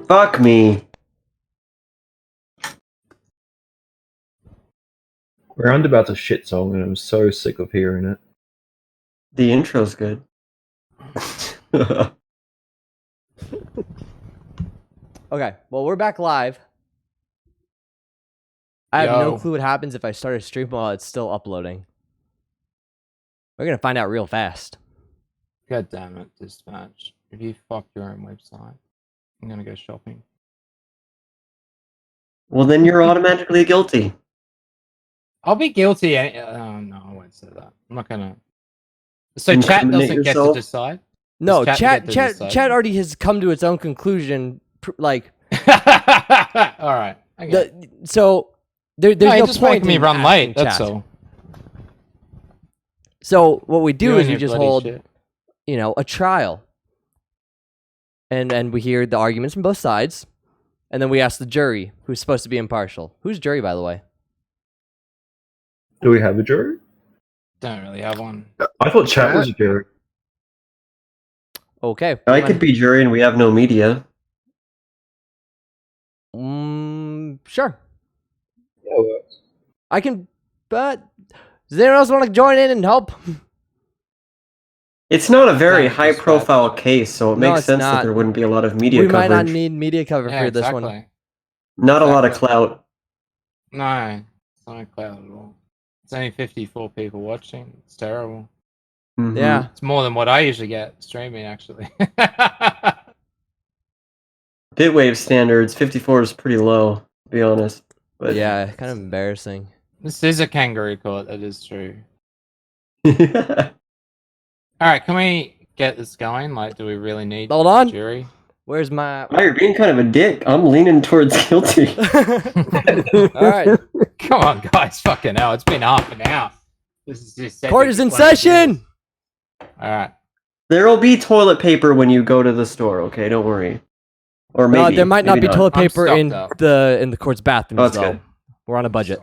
Fuck me. Roundabout's a shit song, and I'm so sick of hearing it. The intro's good. Okay, well, we're back live. I have no clue what happens if I start a stream while it's still uploading. We're gonna find out real fast. God damn it, Dispatch. If you fuck your own website, I'm gonna go shopping. Well, then you're automatically guilty. I'll be guilty. No, I won't say that. I'm not gonna. So chat doesn't get to decide? No, chat already has come to its own conclusion. Like, all right. Okay. So there's no just point making me run late. That's chat. all. So what we do is we just hold, shit. A trial, and we hear the arguments from both sides, and then we ask the jury, who's supposed to be impartial. Who's jury, by the way? Do we have a jury? Don't really have one. I thought chat was a jury. Okay. I could be jury and we have no media. Sure. Yeah, it works. I can, but does anyone else want to join in and help? It's not a very high-profile case, so it makes sense that there wouldn't be a lot of media coverage. We might not need media cover for this one. Not a lot of clout. No, it's not a clout at all. It's only 54 people watching. It's terrible. Mm-hmm. Yeah. It's more than what I usually get streaming, actually. Bitwave standards, 54 is pretty low, to be honest. But yeah, kind of embarrassing. This is a kangaroo court, that is true. Alright, can we get this going? Like, do we really need a jury? Where's my... Oh, you're being kind of a dick. I'm leaning towards guilty. Alright. Come on, guys. Fucking hell. It's been half an hour. This is just court is in session! Alright. There'll be toilet paper when you go to the store, okay? Don't worry. Or maybe. No, there might not be toilet paper in up. the court's bathroom as well. Good. We're on a budget.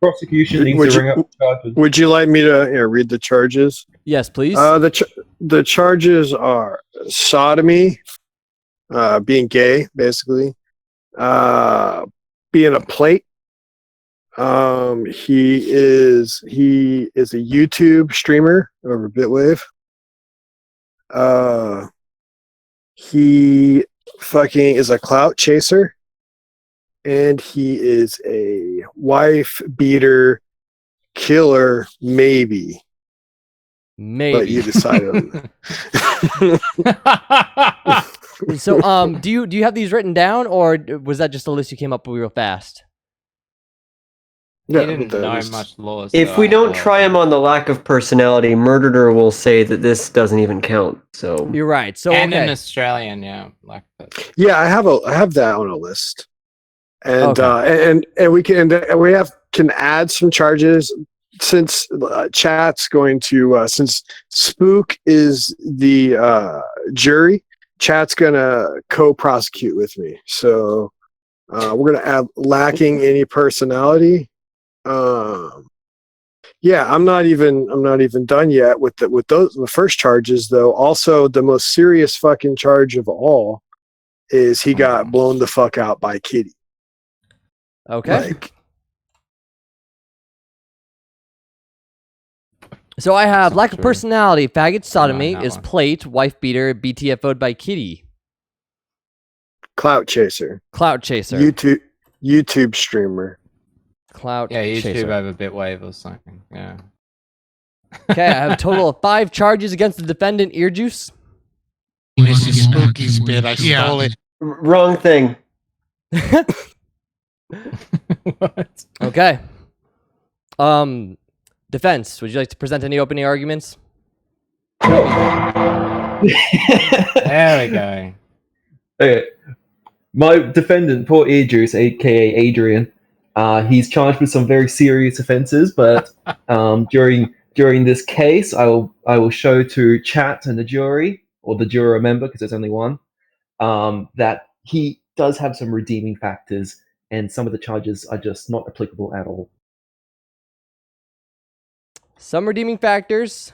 Prosecution needs to ring up charges. Would you like me to read the charges? Yes, please. The charges are sodomy, being gay, basically, being a plate. He is a YouTube streamer over Bitwave. He fucking is a clout chaser, and he is a wife beater, killer, maybe. But you decide on that. So, do you have these written down, or was that just a list you came up with real fast? Yeah, he didn't know much law. If we don't try him on the lack of personality, Murderer will say that this doesn't even count. So you're right. So and an Australian, yeah, like that. Yeah, I have that on a list, and and we can add some charges since chat's going to since Spook is the jury. Chat's gonna co-prosecute with me, so we're gonna add lacking any personality. Yeah, I'm not even done yet with the first charges though. Also, the most serious fucking charge of all is he got blown the fuck out by Kitty. Okay. So I have lack of personality, faggot, sodomy, is plate, wife beater, BTFO'd by Kitty. Clout chaser. Clout chaser. YouTube streamer. Clout YouTube chaser. over Bitwave or something. Yeah. Okay, I have a total of 5 charges against the defendant, EarJuice. This is Spooky's bit. I stole it. Wrong thing. What? Okay. Defense, would you like to present any opening arguments? There we go. Okay. My defendant, poor EarJuice, aka Adrian, he's charged with some very serious offences, but during this case, I will show to chat and the jury, or the juror member, because there's only one, that he does have some redeeming factors, and some of the charges are just not applicable at all. Some redeeming factors.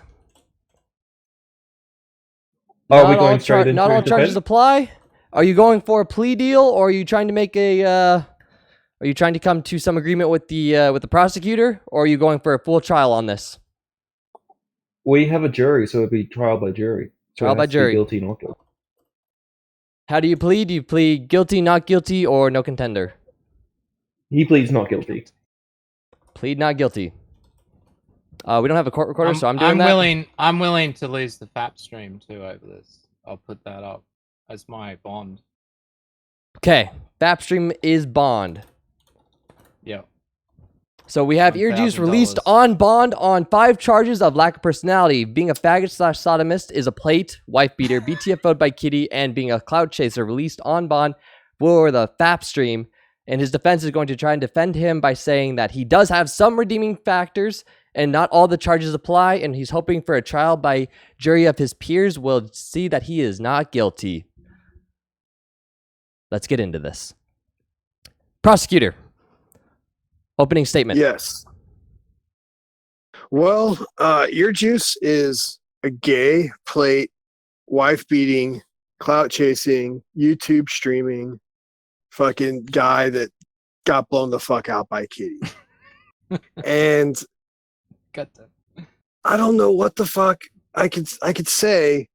Are we going straight into not all charges apply. Are you going for a plea deal, or are you trying to make a? Are you trying to come to some agreement with the prosecutor, or are you going for a full trial on this? We have a jury, so it'll be trial by jury. So Trial it by has to be jury. Guilty, not guilty. How do you plead? Do you plead guilty, not guilty, or no contender? He pleads not guilty. Plead not guilty. We don't have a court recorder, so I'm doing that. I'm willing to lose the FAP stream too over this. I'll put that up as my bond. Okay, Fapstream is bond. Yep. So we have EarJuice $1,000. released on bond on 5 charges of lack of personality. Being a faggot/sodomist is a plate, wife beater, BTFO'd by Kitty, and being a clout chaser. Released on bond for the Fapstream. And his defense is going to try and defend him by saying that he does have some redeeming factors and not all the charges apply. And he's hoping for a trial by jury of his peers will see that he is not guilty. Let's get into this. Prosecutor. Opening statement. Yes. Well, EarJuice is a gay, plate, wife beating, clout chasing, YouTube streaming, fucking guy that got blown the fuck out by Kitty. And Got that. I don't know what the fuck I could say.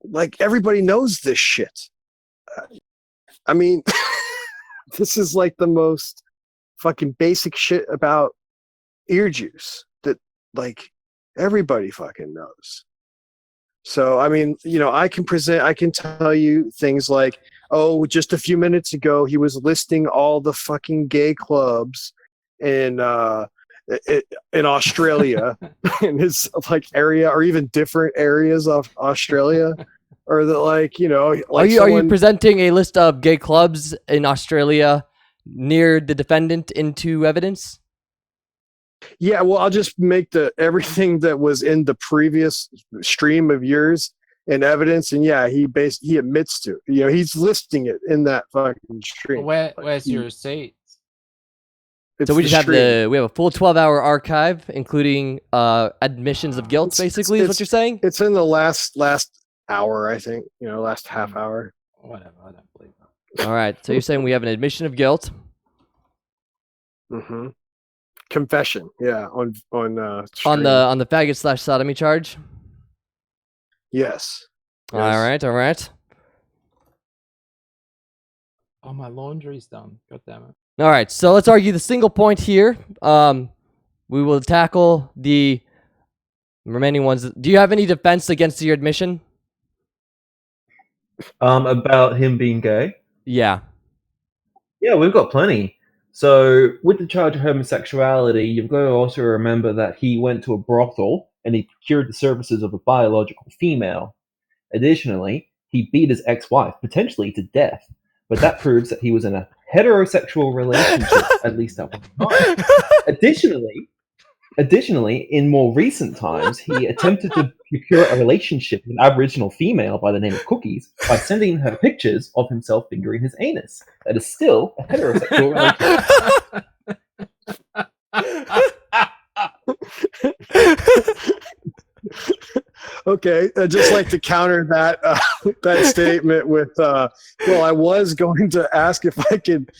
Like, everybody knows this shit. I mean, this is like the most fucking basic shit about EarJuice that like everybody fucking knows. So I mean, you know, I can tell you things like, oh, just a few minutes ago he was listing all the fucking gay clubs in Australia in his like area, or even different areas of Australia. Or that, like, you know, like are you presenting a list of gay clubs in Australia near the defendant into evidence? Yeah, well, I'll just make everything that was in the previous stream of yours in evidence, and yeah, he admits to, you know, he's listing it in that fucking stream. Where's your receipts? So we just have we have a full 12-hour archive, including admissions of guilt. Basically, is what you're saying? It's in the last hour, I think. You know, last half hour. Whatever, I don't believe that. All right. So you're saying we have an admission of guilt. Mm-hmm. Confession, yeah, on stream. on the faggot/sodomy charge. Yes. All right. Oh, my laundry's done. God damn it. All right. So let's argue the single point here. We will tackle the remaining ones. Do you have any defense against your admission? About him being gay? Yeah. Yeah, we've got plenty. So, with the charge of homosexuality, you've got to also remember that he went to a brothel and he procured the services of a biological female. Additionally, he beat his ex-wife, potentially to death, but that proves that he was in a heterosexual relationship, at least at one time. Additionally, in more recent times, he attempted to procure a relationship with an Aboriginal female by the name of Cookies by sending her pictures of himself fingering his anus. That is still a heterosexual relationship. Okay, I'd just like to counter that that statement with, well, I was going to ask if I could,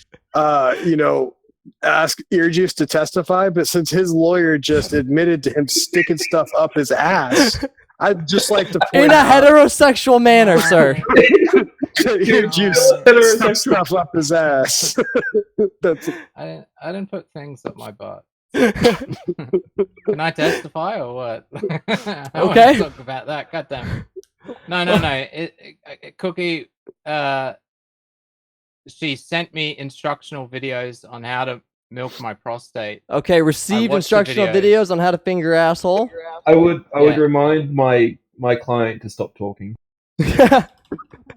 you know, ask EarJuice to testify, but since his lawyer just admitted to him sticking stuff up his ass, I'd just like to point in a out heterosexual manner, sir. EarJuice stuck stuff up his ass. I didn't put things up my butt. Can I testify or what? I want to talk about that. God damn it. No. Cookie, she sent me instructional videos on how to milk my prostate. Okay, received instructional videos on how to finger asshole. I would remind my client to stop talking.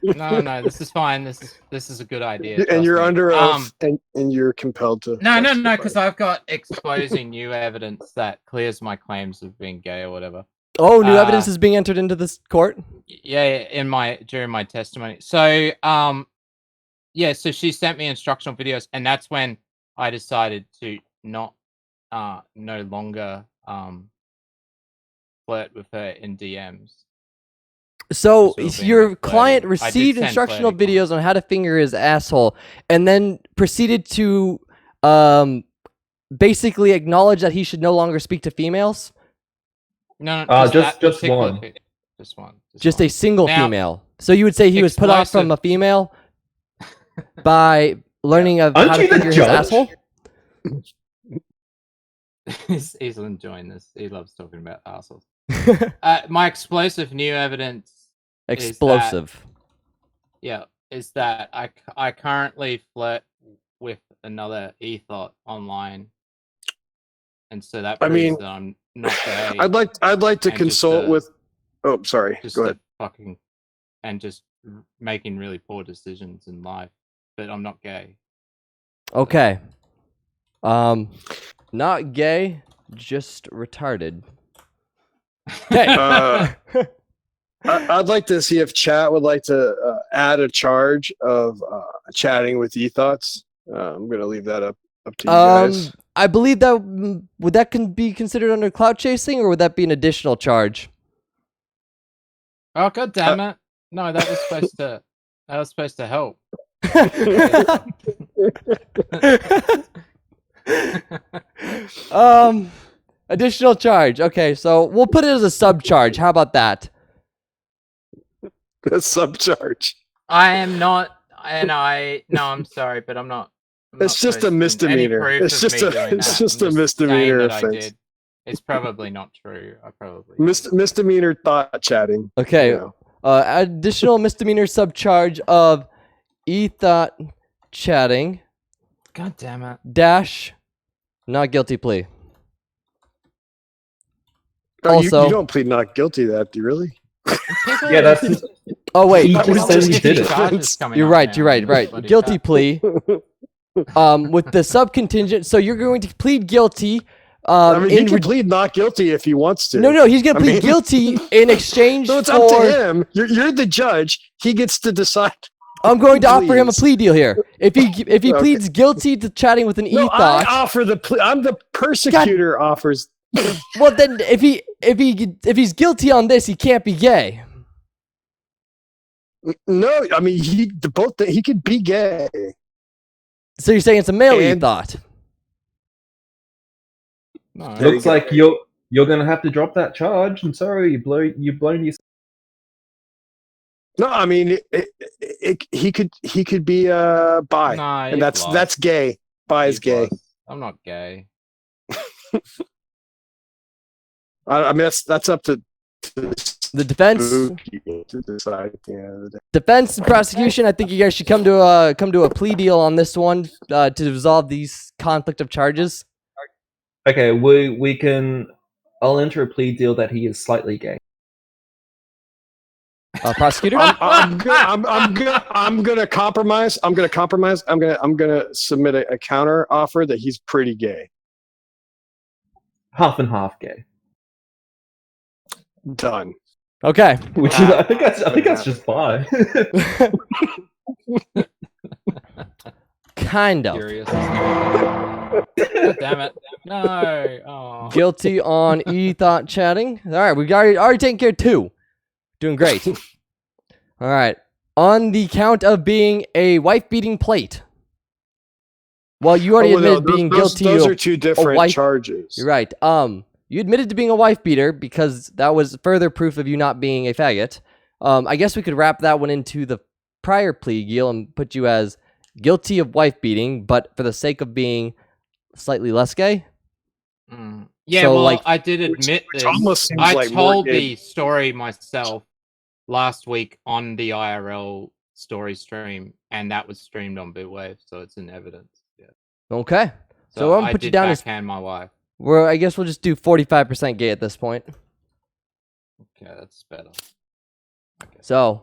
No, this is fine. This is a good idea. And you're under oath, and you're compelled to. No, because I've got exposing new evidence that clears my claims of being gay or whatever. Oh, new evidence is being entered into this court? Yeah, during my testimony. So, yeah, so she sent me instructional videos, and that's when I decided to no longer flirt with her in DMs. So This will be your flirty. client I did received send instructional flirty videos on how to finger his asshole, and then proceeded to basically acknowledge that he should no longer speak to females. No, Just particular one. Just one. Just a single Now- female. So you would say he was put off from a female by learning of Aren't how to you the finger his judge? asshole? He's enjoying this. He loves talking about assholes. My explosive new evidence. Explosive. Is that I currently flirt with another ethot online, and so that I proves mean, that I'm not gay. I'd like to And consult just, with. Oh, sorry. just Go ahead. and just making really poor decisions in life, but I'm not gay. Okay. Not gay, just retarded. Okay. I'd like to see if chat would like to add a charge of chatting with ethoughts. I'm going to leave that up to you guys. I believe that would that be considered under clout chasing, or would that be an additional charge? Oh, god damn it! No, that was supposed to. That was supposed to help. Additional charge. Okay, so we'll put it as a sub charge. How about that? A subcharge. I am not, and I'm sorry, but I'm not. It's just a misdemeanor. It's just a misdemeanor offense. It's probably not true. I probably Misdemeanor thought chatting. Okay. You know. Additional misdemeanor subcharge of ethought chatting. God damn it. Dash. Not guilty plea. Oh, Also, you don't plead not guilty to that, do you really? Yeah, that's. Oh wait, He just said he did it. you're right. You're right. Guilty plea. With the sub contingent, so you're going to plead guilty. I mean, he can plead not guilty if he wants to. No, he's going to plead guilty in exchange so it's for. up to him. You're the judge. He gets to decide. I'm going to offer him a plea deal here. If he Okay. pleads guilty to chatting with an No, ethought, I offer the plea. I'm the persecutor. Offers. well, then if he's guilty on this, he can't be gay. No, I mean he could be gay. So you're saying it's a male And- ethought? No, Looks like you're gonna have to drop that charge. I'm sorry, you've blown your. No, I mean he could be bi, Nah, and that's gay. Bi is gay. I'm not gay. I mean that's up to The defense, Spooky to decide at the end of the day. defense and prosecution. I think you guys should come to a plea deal on this one to resolve these conflict of charges. Okay, we can. I'll enter a plea deal that he is slightly gay. Prosecutor, I'm gonna compromise. I'm gonna submit a counter offer that he's pretty gay. Half and half gay. Done. okay. Which is, I think that's just bi. Kind of. Curious. God damn it. No. Oh. Guilty on ethought chatting. All right, we already taken care of 2. Doing great. All right. On the count of being a wife-beating plate. Well, you already admitted being guilty. Those are 2 different wife- charges. You're right. You admitted to being a wife beater because that was further proof of you not being a faggot. I guess we could wrap that one into the prior plea deal and put you as guilty of wife beating, but for the sake of being slightly less gay. Yeah, So, well, like- I did admit which this. almost seems I like more told gay. the story myself last week on the IRL story stream, and that was streamed on Bitwave, so it's in evidence. Yeah. Okay. So I'm gonna I put you did down as backhand my wife. I guess we'll just do 45% gay at this point. Okay, that's better. Okay. So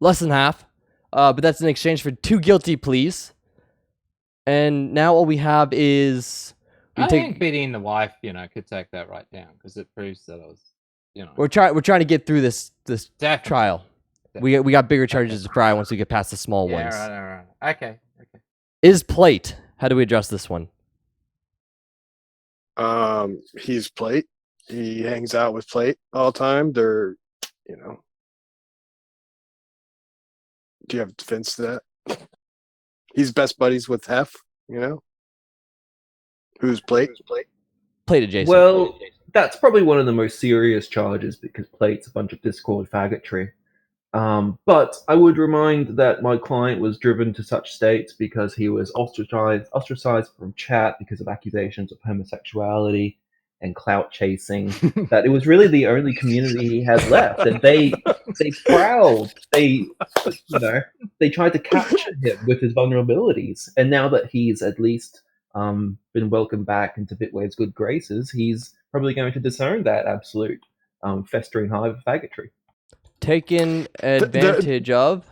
less than half. But that's in exchange for 2 guilty pleas. And now all we have is I think beating the wife, could take that right down because it proves that I was, we're trying to get through this definitely. trial. We got bigger charges to try once we get past the small Yeah, ones. right. Okay. Is plate? How do we address this one? He's plate. He hangs out with plate all the time. They're, Do you have defense to that? He's best buddies with Hef, you know? Who's Plate? Plate adjacent. Well, that's probably one of the most serious charges because Plate's a bunch of Discord faggotry. But I would remind that my client was driven to such states because he was ostracized from chat because of accusations of homosexuality and clout chasing. That it was really the only community he had left, and they prowled. They tried to capture him with his vulnerabilities. And now that he's at least been welcomed back into Bitwave's good graces, he's probably going to disown that absolute festering hive of faggotry. Taken advantage of.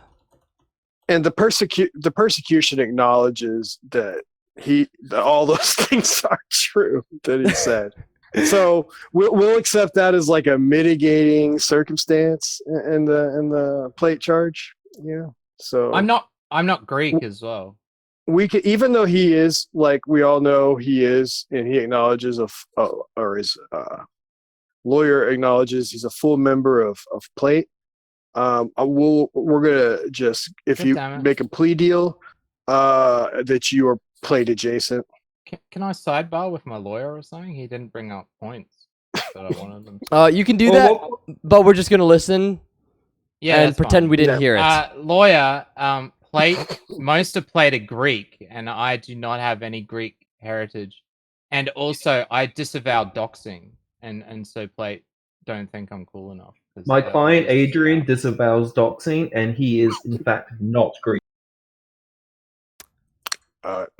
And the persecution acknowledges that all those things are true that he said. So we'll accept that as like a mitigating circumstance in the Plate charge. Yeah. So I'm not Greek as well. We could, even though he is, like we all know he is, and he acknowledges or his lawyer acknowledges he's a full member of Plate. We're gonna just, if you make a plea deal, that you are Plate adjacent. Can I sidebar with my lawyer or something? He didn't bring up points that I wanted them to. You can do that, but we're just gonna listen. Yeah, and pretend fine. we didn't hear it. Lawyer, Plate. Most of Plate are Greek, and I do not have any Greek heritage. And also, I disavow doxing, and so Plate don't think I'm cool enough. My client Adrian disavows doxing, and he is in fact not Greek.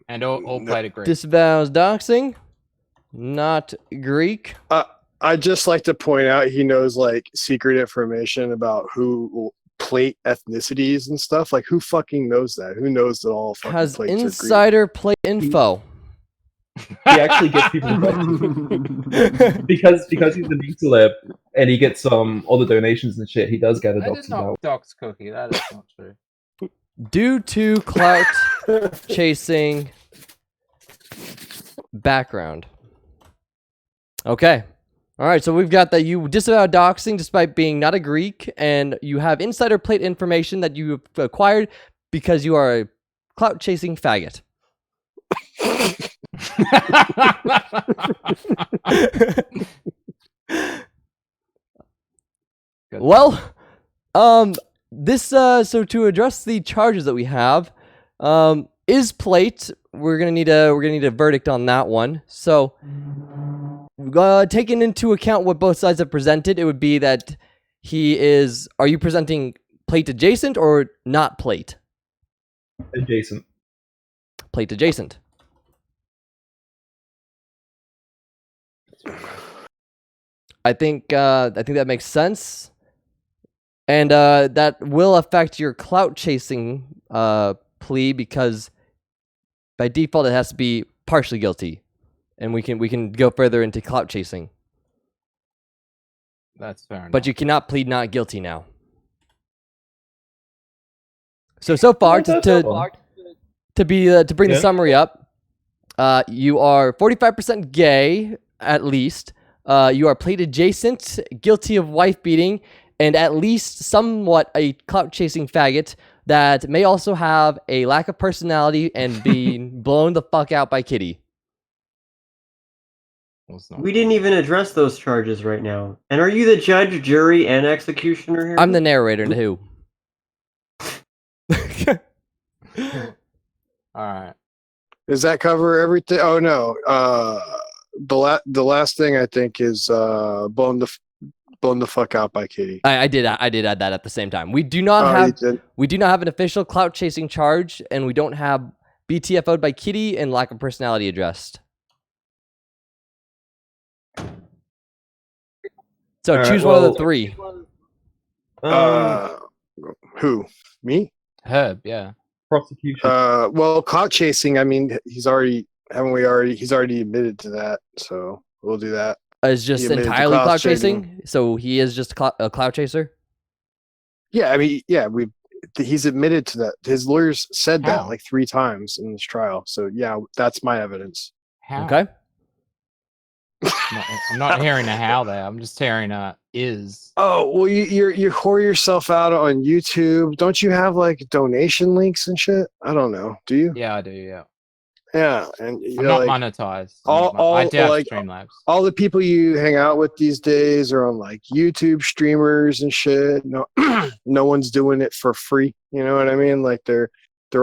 And all Plate are Greek. Disavows doxing, not Greek. I'd just like to point out he knows like secret information about who Plate ethnicities and stuff. Like, who fucking knows that? Who knows that all fucking has Plates insider are Greek? Plate info. He actually gets people because he's a new celeb and he gets all the donations and shit. He does get a dox as well. Dox Cookie. That is not true. Due to clout chasing background. Okay. All right, so we've got that you disavow doxing despite being not a Greek, and you have insider Plate information that you've acquired because you are a clout chasing faggot. Well, this so to address the charges that we have, is Plate. We're gonna need a verdict on that one. So, taking into account what both sides have presented, it would be that he is. Are you presenting Plate adjacent or not Plate? Adjacent. Plate adjacent. I think that makes sense, and that will affect your clout chasing plea because by default it has to be partially guilty, and we can go further into clout chasing. That's fair enough. But you cannot plead not guilty now. So far to bring the summary up, you are 45% gay at least. You are Plate adjacent, guilty of wife beating, and at least somewhat a clout chasing faggot that may also have a lack of personality and being blown the fuck out by Kitty. We didn't even address those charges right now. And are you the judge, jury, and executioner here? I'm the narrator to who? Alright. Does that cover everything? Oh no. The last thing I think is blown the fuck out by Kitty. I did add that at the same time. We do not have an official clout chasing charge, and we don't have BTFO'd by Kitty and lack of personality addressed. So choose one of the three. Who? Me? Herb, yeah. Prosecution. Well, clout chasing. I mean, he's already admitted to that, so we'll do that. Is just entirely clout chasing. So he is just a clout chaser. Yeah, I mean, yeah, he's admitted to that. His lawyers said How? that like 3 times in this trial. So yeah, that's my evidence. How? Okay. I'm not hearing a how there. I'm just hearing is. Oh well, you whore yourself out on YouTube. Don't you have like donation links and shit? I don't know. Do you? Yeah, I do. Yeah, Yeah, and I'm not monetized. I do have Streamlabs. all the people you hang out with these days are on like YouTube streamers and shit. No, no one's doing it for free. You know what I mean? Like they're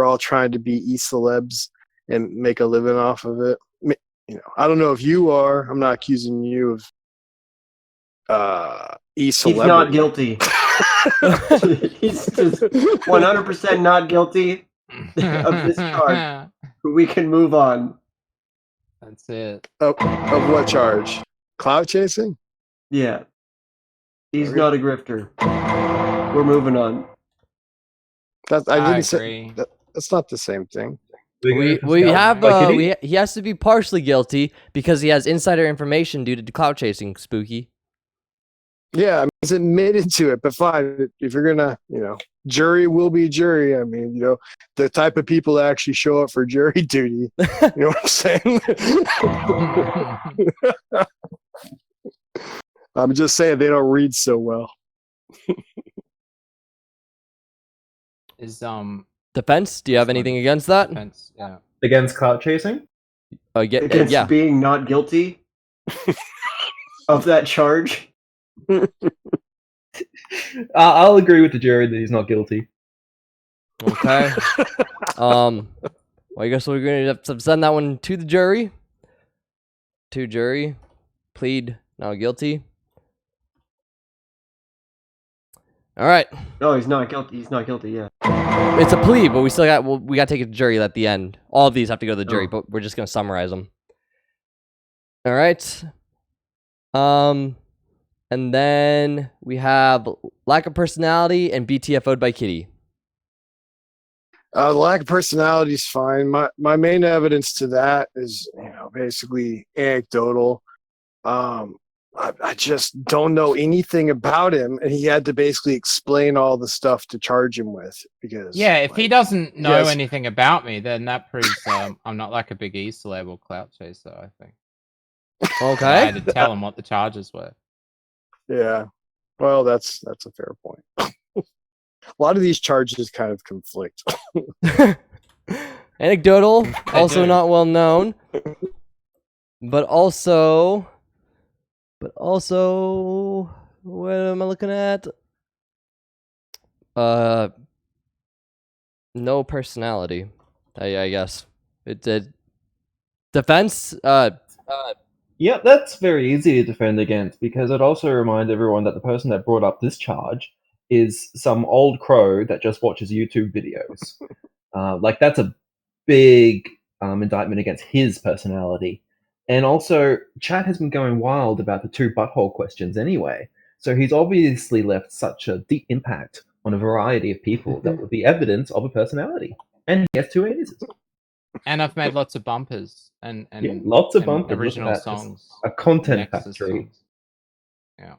all trying to be e-celebs and make a living off of it. You know, I don't know if you are. I'm not accusing you of e-celebrity. He's not guilty. He's just 100% not guilty of this charge. We can move on. That's it. Of what charge? Cloud chasing? Yeah. He's not a grifter. We're moving on. I agree. That's not the same thing. He has to be partially guilty because he has insider information due to cloud chasing, Spooky. Yeah, I mean, he's admitted to it, but fine. If you're gonna, jury will be jury. I mean, the type of people that actually show up for jury duty. You know what I'm saying? I'm just saying they don't read so well. Defense? Do you have anything against that? Defense, yeah. Against clout chasing? Against being not guilty of that charge? I'll agree with the jury that he's not guilty. Okay. Well, I guess we're going to have to send that one to the jury. To jury. Plead not guilty. All right. No, he's not guilty. He's not guilty, yeah. It's a plea, but we got to take it to jury at the end. All of these have to go to the jury, but we're just going to summarize them. All right. And then we have lack of personality and BTFO'd by Kitty. The lack of personality is fine. My main evidence to that is, basically anecdotal. I just don't know anything about him, and he had to basically explain all the stuff to charge him with. Because if he doesn't know anything about me, then that proves I'm not like a big e-celeb or clout chaser, I think. Okay. I had to tell him what the charges were. Yeah. Well, that's a fair point. A lot of these charges kind of conflict. Anecdotal, also not well known. But also, what am I looking at? No personality, I guess. It did. Defense, Yeah, that's very easy to defend against, because I'd also remind everyone that the person that brought up this charge is some old crow that just watches YouTube videos. That's a big indictment against his personality. And also, chat has been going wild about the 2 butthole questions anyway, so he's obviously left such a deep impact on a variety of people that would be evidence of a personality. And he has 2 anuses. And I've made lots of bumpers and lots of bumpers, original songs, a content Nexus factory. songs. Yeah.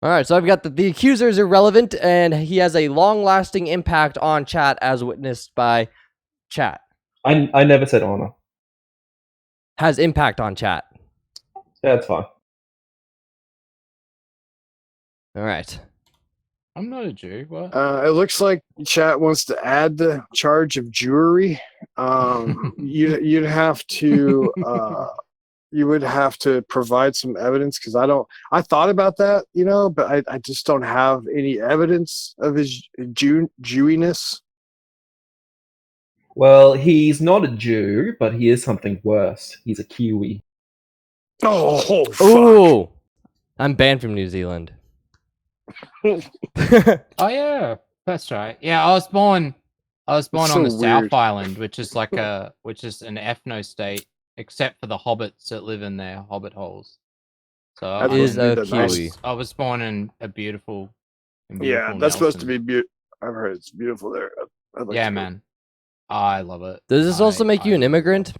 All right, so I've got the accuser is irrelevant, and he has a long-lasting impact on chat, as witnessed by chat. I never said honor. Has impact on chat. That's fine. All right. I'm not a Jew. What? It looks like chat wants to add the charge of jewelry. You'd have to you would have to provide some evidence, because I thought about that, but I just don't have any evidence of his Jewiness. Well, he's not a Jew, but he is something worse. He's a Kiwi. Oh, fuck. Ooh, I'm banned from New Zealand. Oh yeah, that's right. Yeah, I was born on the South Island, which is an ethno state, except for the hobbits that live in their hobbit holes. So I was born in a beautiful. Yeah, that's supposed to be beautiful. I've heard it's beautiful there. Yeah, man. I love it. Does this also make you an immigrant?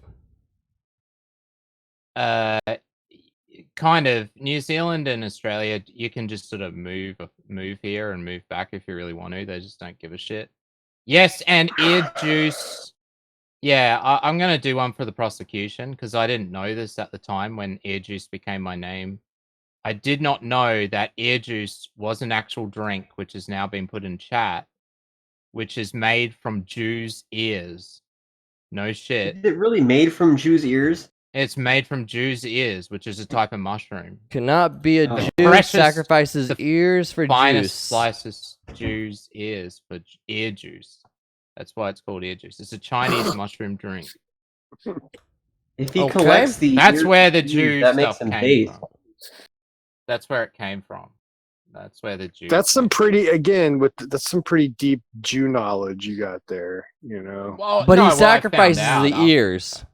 Kind of. New Zealand and Australia, you can just sort of move here and move back if you really want to. They just don't give a shit. Yes, and EarJuice. Yeah, I'm going to do one for the prosecution, because I didn't know this at the time when EarJuice became my name. I did not know that EarJuice was an actual drink, which has now been put in chat, which is made from Jews' ears. No shit. Is it really made from Jews' ears? It's made from Jews' ears, which is a type of mushroom. Cannot be a Oh. Jew. Precious- Sacrifices the ears for Finest juice. slices Jews' ears for ear juice. That's why it's called ear juice. It's a Chinese mushroom drink. If he Okay. collects the That's ears where of the Jews, Jew that makes stuff him came based. from. That's where it came from. That's where the Jew. That's some came pretty that's some pretty deep Jew knowledge you got there. You know. from. Well, But no, he well, I found sacrifices out the after. ears.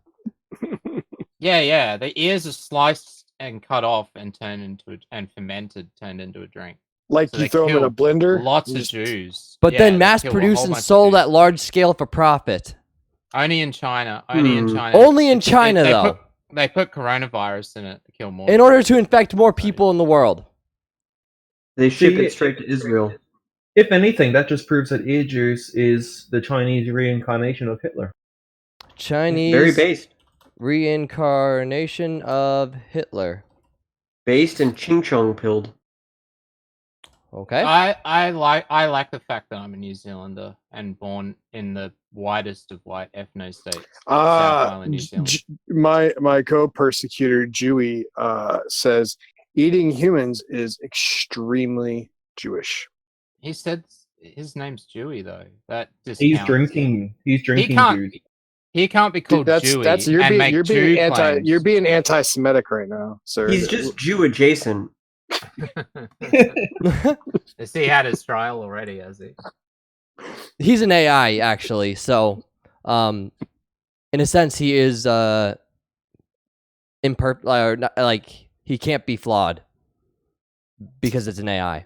Yeah. The ears are sliced and cut off and turned into a drink. Like So you they throw them in a kill blender. Lots and of just- Jews. But Yeah, then they mass kill a whole produced and bunch of sold Jews. at large scale for profit. Only in China. Only in Hmm. China. Only in China, though. They put coronavirus in it to kill more. In order to infect more people in the world. They ship See, it straight to Israel. If anything, that just proves that EarJuice is the Chinese reincarnation of Hitler. Chinese Very based. reincarnation of Hitler. Based and ching chong pilled. Okay. I like the fact that I'm a New Zealander and born in the whitest of white ethno states, South Island, New Zealand. My co-persecutor Jewy says eating humans is extremely Jewish. He said his name's Jewy though. That discounts. He's drinking can't- juice. He can't be called Jewy you're and being, make you're Jew being claims. you're being anti-Semitic right now, sir. He's just Jew adjacent. Has he had his trial already? Has he? He's an AI, actually. So, in a sense, he is imperfect. Like, he can't be flawed because it's an AI.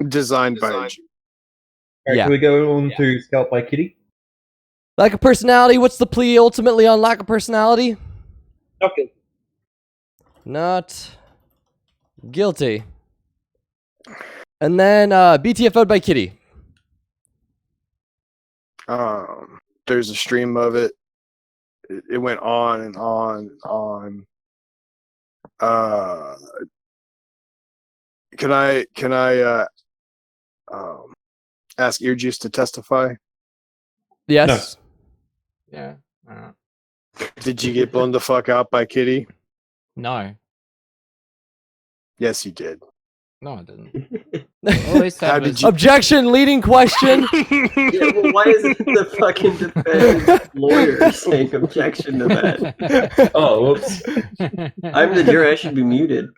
designed by. Alright, Yeah. Can we go on to Scalp by Kitty? Lack of personality. What's the plea ultimately on lack of personality? Okay. Not guilty. And then BTFO'd by Kitty. There's a stream of it. It went on and on and on. Can I ask EarJuice to testify? Yes. Yeah. Did you get blown the fuck out by Kitty? No. Yes, you did. No, I didn't. All he said How was, did you- Objection. Leading question. Yeah, well, why isn't the fucking defense lawyer saying objection to that? Oh, whoops. I'm the jury. I should be muted.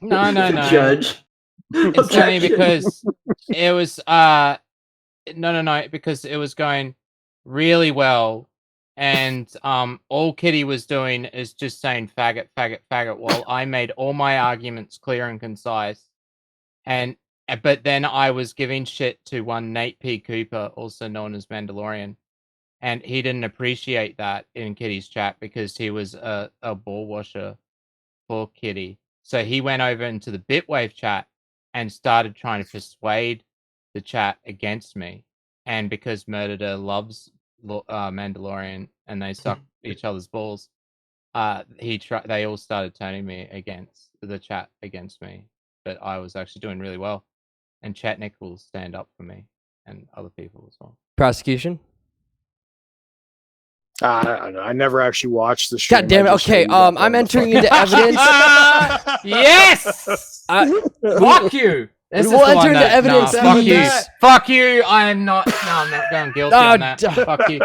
No. Judge. It's funny Objection. because it was no, because it was going really well, and all Kitty was doing is just saying faggot, faggot, faggot, while I made all my arguments clear and concise, but then I was giving shit to one Nate P. Cooper, also known as Mandalorian, and he didn't appreciate that in Kitty's chat because he was a ball washer for Kitty. So he went over into the Bitwave chat and started trying to persuade the chat against me. And because Murderer loves Mandalorian and they suck each other's balls, they all started turning me against the chat against me. But I was actually doing really well. And Chatnik will stand up for me and other people as well. Prosecution. I don't know. I never actually watched the show. God damn it. Okay. I'm entering into evidence. Yes! Fuck you! This We'll is the enter one into that- evidence Nah, fuck you! these- Fuck you! I'm not going guilty on that. Fuck you!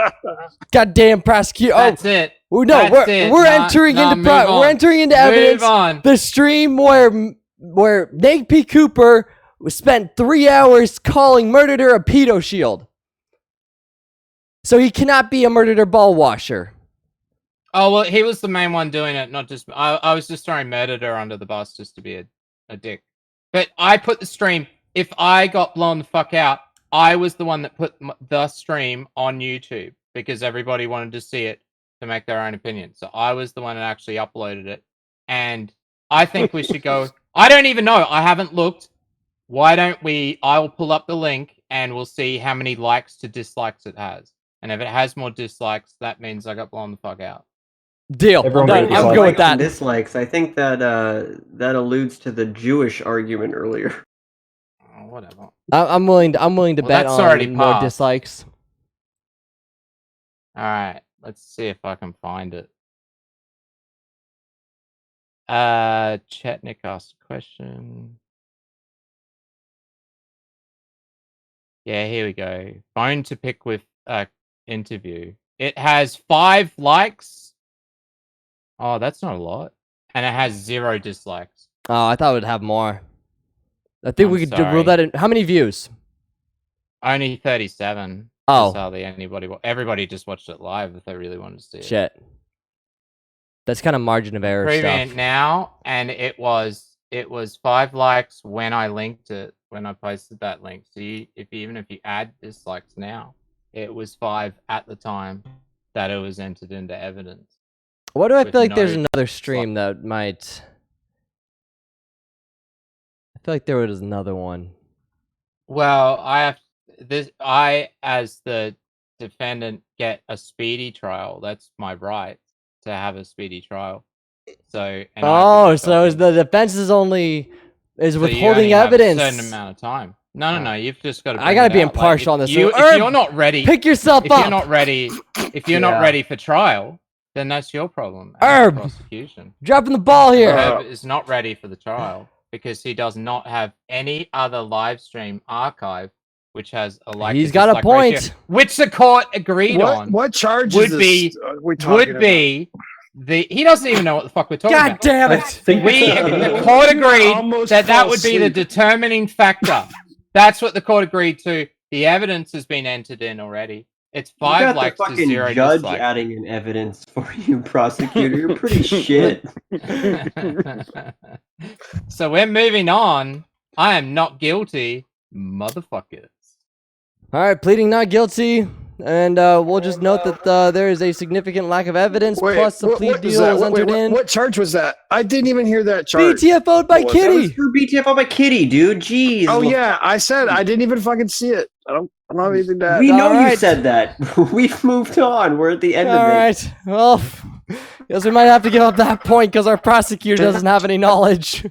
Goddamn prosecute. Oh, That's it. no, That's it. we're Nah, entering nah, into move on. we're entering into Move evidence. on. The stream where Nate P. Cooper spent 3 hours calling Murderer a pedo shield. So he cannot be a Murderer ball washer. Oh well, he was the main one doing it, not just I was just throwing Murderer under the bus just to be a dick. But I put the stream. If I got blown the fuck out, I was the one that put the stream on YouTube because everybody wanted to see it to make their own opinion. So I was the one that actually uploaded it. And I think we should go. I don't even know. I haven't looked. Why don't we? I will pull up the link and we'll see how many likes to dislikes it has. And if it has more dislikes, that means I got blown the fuck out. Deal. Everyone I'm gets good with that. Dislikes. I think that that alludes to the Jewish argument earlier. Oh, whatever. I'm willing to Well, bet that's already on more passed. dislikes. All right, let's see if I can find it. Chetnik asked a question. Yeah, here we go. Phone to pick with interview. It has 5 likes. Oh, that's not a lot. And it has 0 dislikes. Oh, I thought it would have more. I think we could rule sorry. that in. How many views? Only 37. Oh. There's hardly anybody. Everybody just watched it live if they really wanted to see it. Shit. That's kind of margin of error Proving stuff. it now, and it was 5 likes when I linked it, when I posted that link. So even if you add dislikes now, it was 5 at the time that it was entered into evidence. Why do I with feel like no there's another stream that might... I feel like there was another one. Well, I as the defendant get a speedy trial. That's my right to have a speedy trial. So So the defense is only so withholding you only evidence. have a certain amount of time. No. You've just got to. I gotta be impartial on this. If you're not ready, pick yourself if up. you're not ready, if you're not ready for trial, then that's your problem. Herb, prosecution. Dropping the ball here. Herb is not ready for the trial because he does not have any other live stream archive which has a like. He's got a point. Ratio, which the court agreed on. What charge would is be this, we talking would be the he doesn't even know what the fuck we're talking God about. damn it! The court agreed that would be the determining factor. That's what the court agreed to. The evidence has been entered in already. It's 5 likes to 0 judge dislike. adding in evidence for you, prosecutor. You're pretty shit. So we're moving on. I am not guilty, motherfuckers. All right, pleading not guilty, and we'll just note that there is a significant lack of evidence. Plus, the plea deal was entered in. What charge was that? I didn't even hear that charge. BTFO'd by Kitty. For BTFO by Kitty, dude. Jeez. Oh yeah, I said I didn't even fucking see it. I don't have anything to add. We know All you right. said that. We've moved on. We're at the end All of it. right. Well, guess we might have to give up that point because our prosecutor doesn't have any knowledge.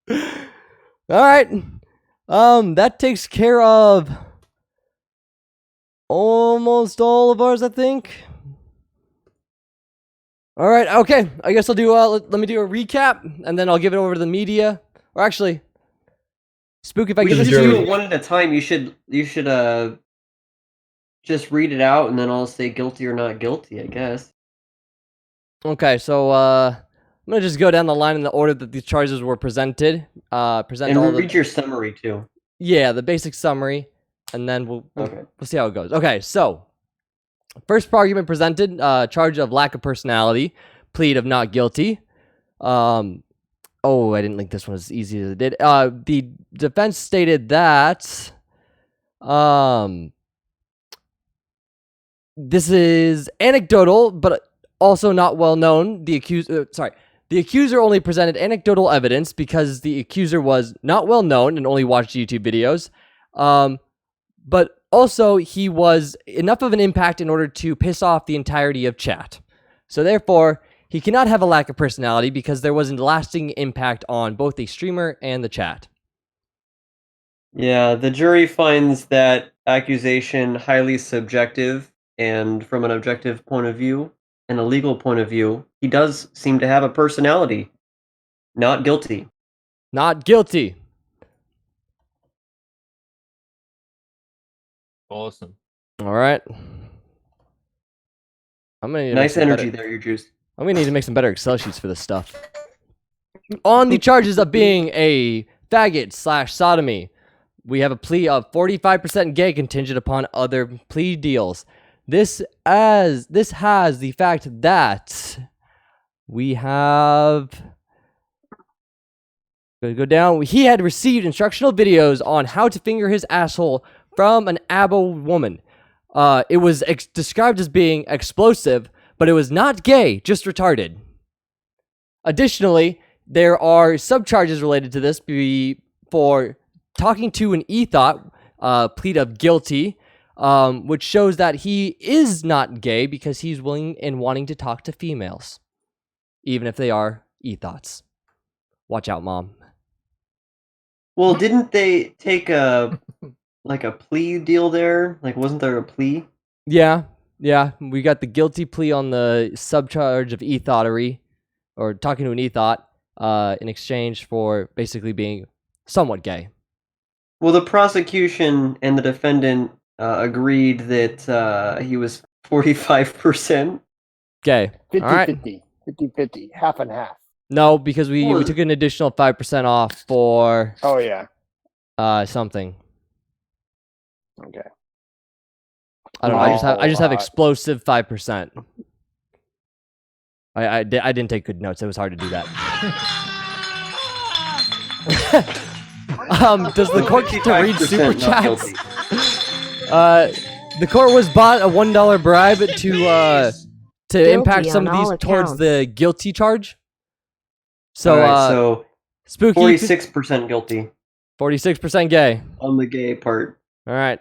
All right. That takes care of almost all of ours, I think. All right. Okay. I guess I'll do. Let me do a recap, and then I'll give it over to the media. Or actually, Spook, if I We give should this just to do you, it one at a time. You should just read it out, and then I'll say guilty or not guilty, I guess. Okay, so I'm gonna just go down the line in the order that these charges were presented. Present And all read the your summary too. the basic summary, and then we'll see how it goes. Okay, so first argument presented: charge of lack of personality, plead of not guilty. Oh, I didn't think this one as easy as it did. The defense stated that this is anecdotal, but also not well known. The accuser only presented anecdotal evidence because the accuser was not well known and only watched YouTube videos. But also he was enough of an impact in order to piss off the entirety of chat. So therefore, he cannot have a lack of personality because there was a lasting impact on both the streamer and the chat. Yeah, the jury finds that accusation highly subjective, and from an objective point of view and a legal point of view, he does seem to have a personality. Not guilty. Not guilty. Awesome. All right. I'm gonna need to Nice make some energy better- there, your juice. I'm gonna need to make some better Excel sheets for this stuff. On the charges of being a faggot / sodomy, we have a plea of 45% gay contingent upon other plea deals. This has the fact that we have go down. He had received instructional videos on how to finger his asshole from an abo woman. It was described as being explosive, but it was not gay, just retarded. Additionally, there are subcharges related to this for talking to an e-thought, plead of guilty, which shows that he is not gay because he's willing and wanting to talk to females, even if they are e-thoughts. Watch out, Mom. Well, didn't they take a plea deal there? Like, wasn't there a plea? Yeah. We got the guilty plea on the subcharge of e-thoughtery, or talking to an e-thought, in exchange for basically being somewhat gay. Well, the prosecution and the defendant agreed that he was 45% gay. 50-50. All right. 50-50. Half and half. No, because we took an additional 5% off for Oh, yeah. something. Okay. I don't know. I just have explosive 5%. I didn't take good notes. It was hard to do that. Does the court get to read super chats? The court was bought a $1 bribe to impact some of these towards the guilty charge. So, so Spooky 46% guilty. 46% gay. On the gay part. All right.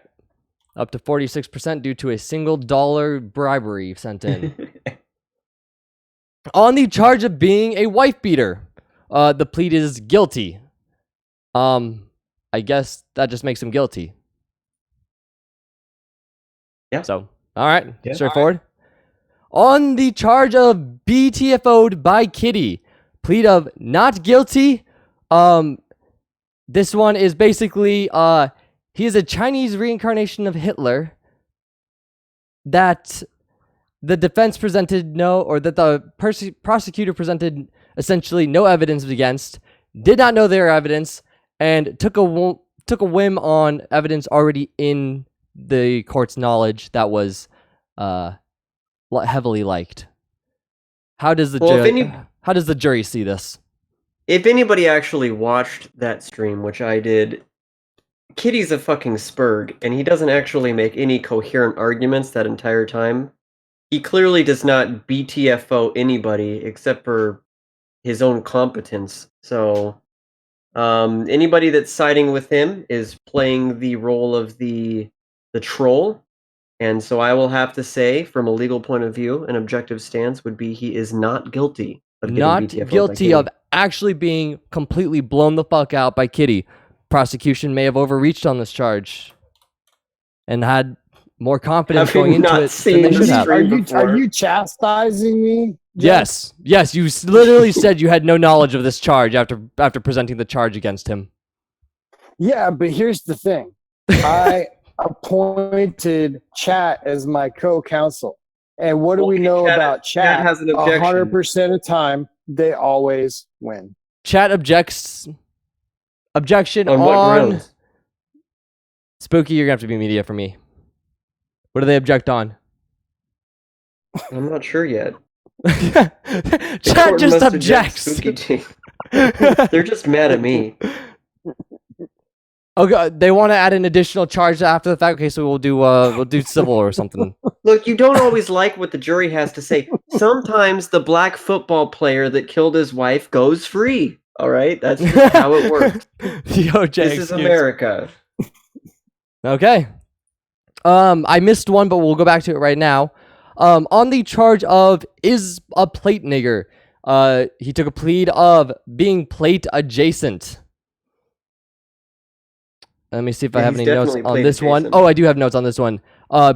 Up to 46% due to a single $1 bribery sent in. On the charge of being a wife beater, the plea is guilty. I guess that just makes him guilty. Yeah. So, all right, straightforward. On the charge of BTFO'd by Kitty, plead of not guilty. This one is basically he is a Chinese reincarnation of Hitler that the defense presented that the prosecutor presented essentially no evidence against, did not know their evidence, and took a whim on evidence already in the court's knowledge that was heavily liked. How does the jury see this? If anybody actually watched that stream, which I did, Kitty's a fucking spurg, and he doesn't actually make any coherent arguments that entire time. He clearly does not BTFO anybody except for his own competence. So, anybody that's siding with him is playing the role of the troll. And so I will have to say, from a legal point of view, an objective stance would be he is not guilty of getting not BTFO'd guilty of actually being completely blown the fuck out by Kitty. Prosecution may have overreached on this charge and had more confidence going into it than they should have. Are you chastising me? Yes. Yes, you literally said you had no knowledge of this charge after presenting the charge against him. Yeah, but here's the thing. I appointed Chat as my co-counsel. And what do we know about Chat? Has an objection. 100% of the time, they always win. Chat objects. Objection on what grounds? Spooky, you're gonna have to be media for me. What do they object on? I'm not sure yet. Chat just objects. They're just mad at me. Okay, they want to add an additional charge after the fact. Okay, so we'll do civil or something. Look, you don't always like what the jury has to say. Sometimes the black football player that killed his wife goes free. All right, that's just how it works. This is America. Okay. I missed one, but we'll go back to it right now. On the charge of is a plate nigger, he took a plea of being plate adjacent. Let me see if I have any notes on this one. Oh, I do have notes on this one.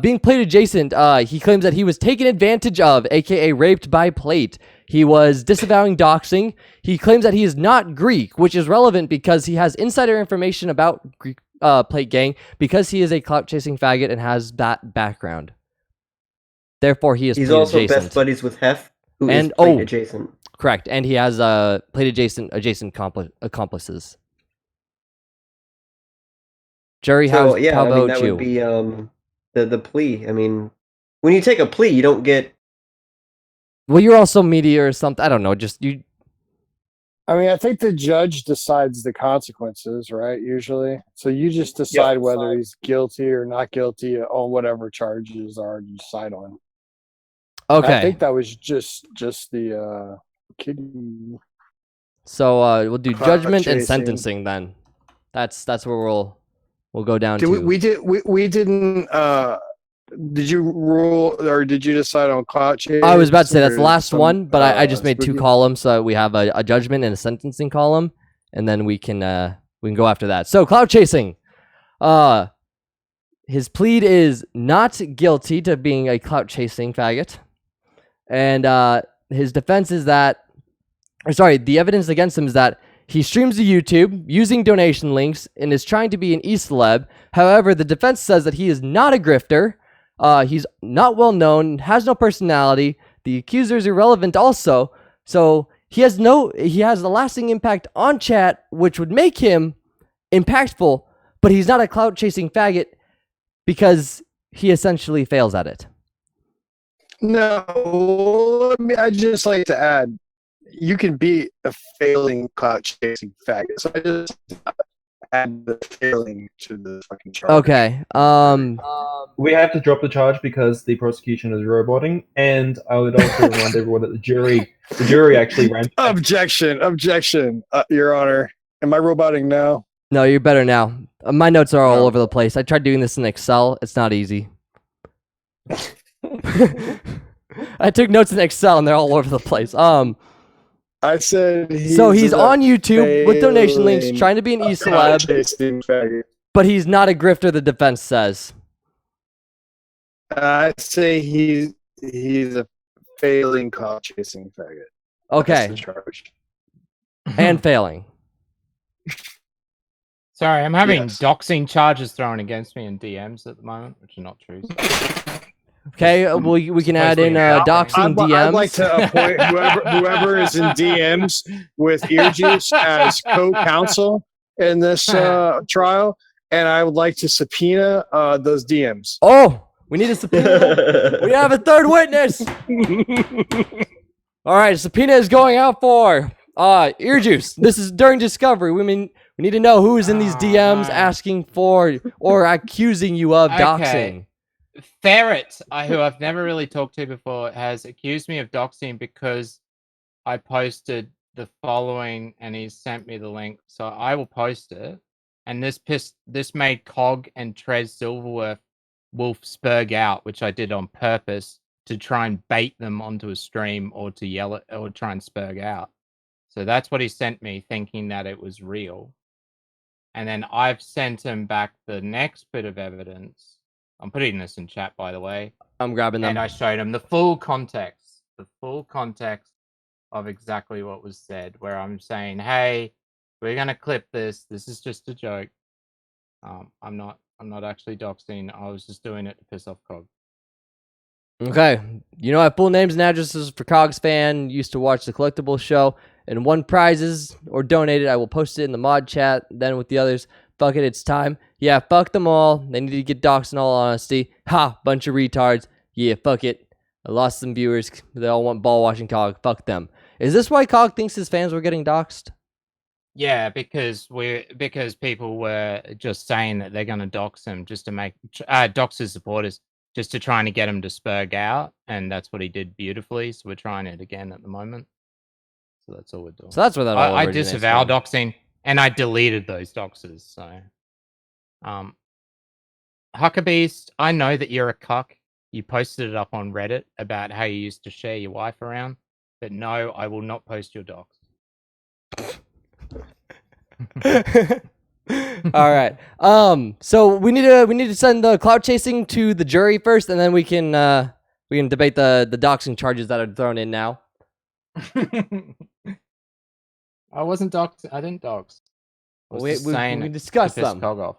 Being plate adjacent, he claims that he was taken advantage of, aka raped by plate. He was disavowing doxing. He claims that he is not Greek, which is relevant because he has insider information about Greek plate gang because he is a clout-chasing faggot and has that background. Therefore, he is plate adjacent. He's also best buddies with Hef, who is plate adjacent. Correct, and he has plate adjacent accomplices. Jury, how about that you? Would be the plea. I mean, when you take a plea, you don't get. Well, you're also media or something. I don't know. Just you. I mean, I think the judge decides the consequences, right? Usually, so you just decide whether he's guilty or not guilty on whatever charges are to decide on. Okay. I think that was just the kidding. So we'll do judgment and sentencing then. That's where we'll we'll go down Did to. we didn't. Did you rule or did you decide on clout chase? I was about to say that's the or last some, one, but I just made two spooky? columns so that we have a judgment and a sentencing column, and then we can go after that. So cloud chasing. His plea is not guilty to being a clout chasing faggot, and his defense is that, or sorry, the evidence against him is that he streams to YouTube using donation links and is trying to be an e-celeb. However, the defense says that he is not a grifter. He's not well known, has no personality. The accuser is irrelevant also. So he has a lasting impact on chat, which would make him impactful, but he's not a clout chasing faggot because he essentially fails at it. No, I'd just like to add, you can be a failing clout chasing faggot. So I just add the failing to the fucking charge. Okay. We have to drop the charge because the prosecution is roboting, and I would also remind everyone that the jury actually ran. Objection, Your Honor. Am I roboting now? No, you're better now. My notes are all over the place. I tried doing this in Excel. It's not easy. I took notes in Excel and they're all over the place. I said he's on YouTube with donation links, trying to be an e-celeb, but he's not a grifter, the defense says. I say he's a failing clout chasing faggot. Okay. That's the charge. And failing. Sorry, I'm having doxing charges thrown against me in DMs at the moment, which are not true. Okay, well, we can add in doxing DMs. I'd like to appoint whoever is in DMs with EarJuice as co-counsel in this trial, and I would like to subpoena those DMs. Oh, we need a subpoena. We have a third witness. All right, subpoena is going out for EarJuice. This is during discovery. We need to know who is in these DMs asking for or accusing you of doxing. Ferret, who I've never really talked to before, has accused me of doxing because I posted the following and he sent me the link. So I will post it. And this made Cog and Trez Silverworth Wolfsburg out, which I did on purpose to try and bait them onto a stream or to yell at or try and spurg out. So that's what he sent me, thinking that it was real. And then I've sent him back the next bit of evidence. I'm putting this in chat, by the way. I'm grabbing them. And I showed him the full context of exactly what was said, where I'm saying, hey, we're going to clip this. This is just a joke. I'm not actually doxing. I was just doing it to piss off Cog. Okay. You know, I have full names and addresses for Cog's fan. Used to watch the collectible show and won prizes or donated. I will post it in the mod chat. Then with the others, fuck it, it's time. Yeah, fuck them all. They need to get doxed in all honesty. Ha, bunch of retards. Yeah, fuck it. I lost some viewers. They all want ball watching Cog. Fuck them. Is this why Cog thinks his fans were getting doxed? Yeah, because people were just saying that they're going to dox him just to make dox his supporters, just to trying to get him to spurg out, and that's what he did beautifully. So we're trying it again at the moment. So that's all we're doing. So that's where that all I disavow doxing, and I deleted those doxes. So, Huckabeast, I know that you're a cuck. You posted it up on Reddit about how you used to share your wife around, but no, I will not post your dox. All right. So we need to send the cloud chasing to the jury first, and then we can debate the doxing charges that are thrown in now. I wasn't doxed. I didn't dox. We discussed them. Cog off.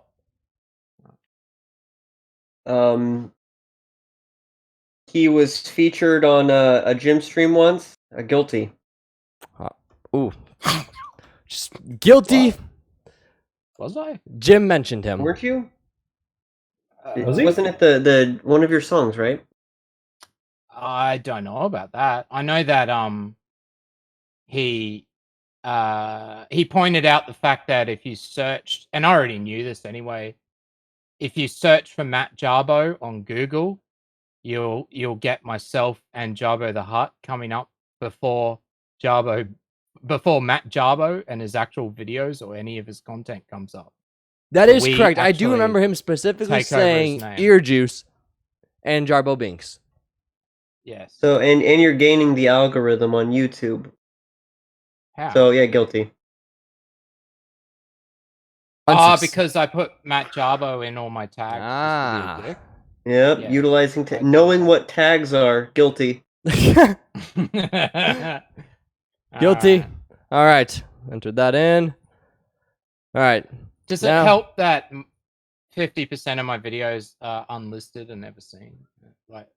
He was featured on a gym stream once. Guilty. Ooh. Just guilty. Was I? Jim mentioned him. Weren't you? Wasn't it the one of your songs, right? I don't know about that. I know that he pointed out the fact that if you searched, and I already knew this anyway, if you search for Matt Jarbo on Google, you'll get myself and Jarbo the Hutt coming up before Matt Jarbo and his actual videos or any of his content comes up. That is we correct. I do actually remember him specifically take over his saying name. EarJuice and Jarbo Binks. Yes. So and you're gaining the algorithm on YouTube. How? So yeah, guilty. Because I put Matt Jarbo in all my tags. Ah. Just to be a dick. Yep, Yeah. utilizing I- knowing what tags are guilty. Guilty. All right. Entered that in. All right. Does Now- it help that 50% of my videos are unlisted and never seen? Like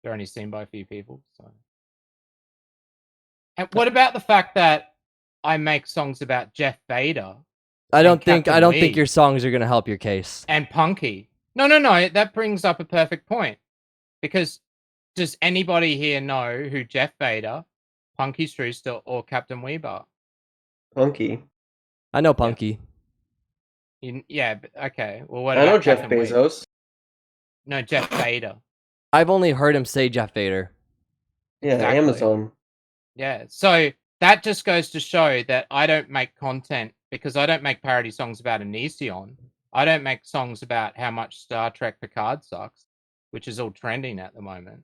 they're only seen by a few people. So. And what about the fact that I make songs about Jeff Vader? I don't think Captain your songs are gonna help your case. and Punky. No. That brings up a perfect point. Because does anybody here know who Jeff Vader, Punky Strewster, or Captain Weeb are? Punky. I know Punky. Yeah, but, okay. Well, what I about know Jeff Captain Weeb? Bezos. No, Jeff Vader. I've only heard him say Jeff Vader. Yeah, Exactly. Amazon. Yeah, so that just goes to show that I don't make content because I don't make parody songs about Onision. I don't make songs about how much Star Trek Picard sucks, which is all trending at the moment.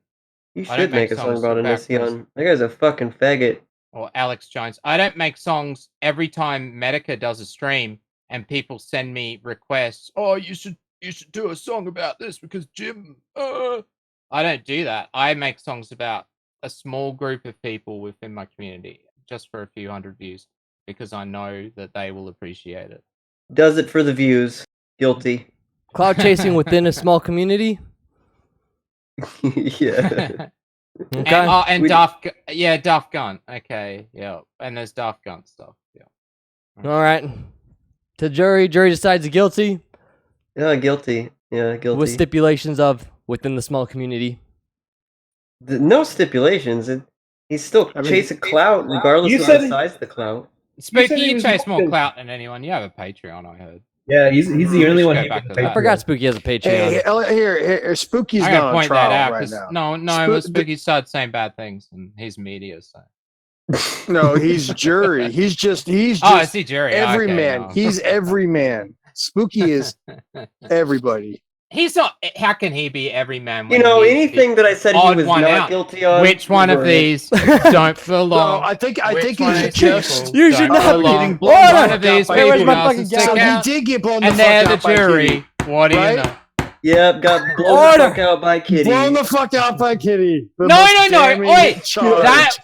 You I don't should make a songs song about Onision. That guy's a fucking faggot. Or Alex Jones. I don't make songs every time Medica does a stream and people send me requests. Oh, you should do a song about this because Jim. I don't do that. I make songs about a small group of people within my community, just for a few hundred views, because I know that they will appreciate it. Does it for the views. Guilty. Cloud chasing within a small community. Yeah. Okay. And Daft Gun. Okay, yeah. And there's Daft Gun stuff. Yeah. All right. To jury decides guilty. Yeah, guilty. Yeah, guilty. With stipulations of within the small community. No stipulations. He's still chasing clout, regardless You of said the it- size of the clout. Spooky, said he you was chase more not clout than anyone. You have a Patreon, I heard. Yeah, he's the only should one go here back with to a that. I forgot Spooky has a Patreon. Hey, here, Spooky's I'm not gonna on point trial that out right 'cause now. no, Spooky started saying bad things and he's media, so. No, he's jury. He's just Oh, I see Jerry. every Okay, man. no. He's every man. Spooky is everybody. He's not. How can he be every man? You when know, he's anything the that I said he odd was one not out? guilty of. Which one of were- these don't belong? No, I think Which one he's of just. these You should don't not be belong? getting blown Hold the on. One of these fuck Hey, where's out my by fucking Kitty. gal? So stick he out, did get blown the and fuck they're the out by jury. Kitty. What do you Right? know? Yep, got blown Order. the fuck out by Kitty. Blown the fuck out by Kitty. The No. most damning Oi, charge. that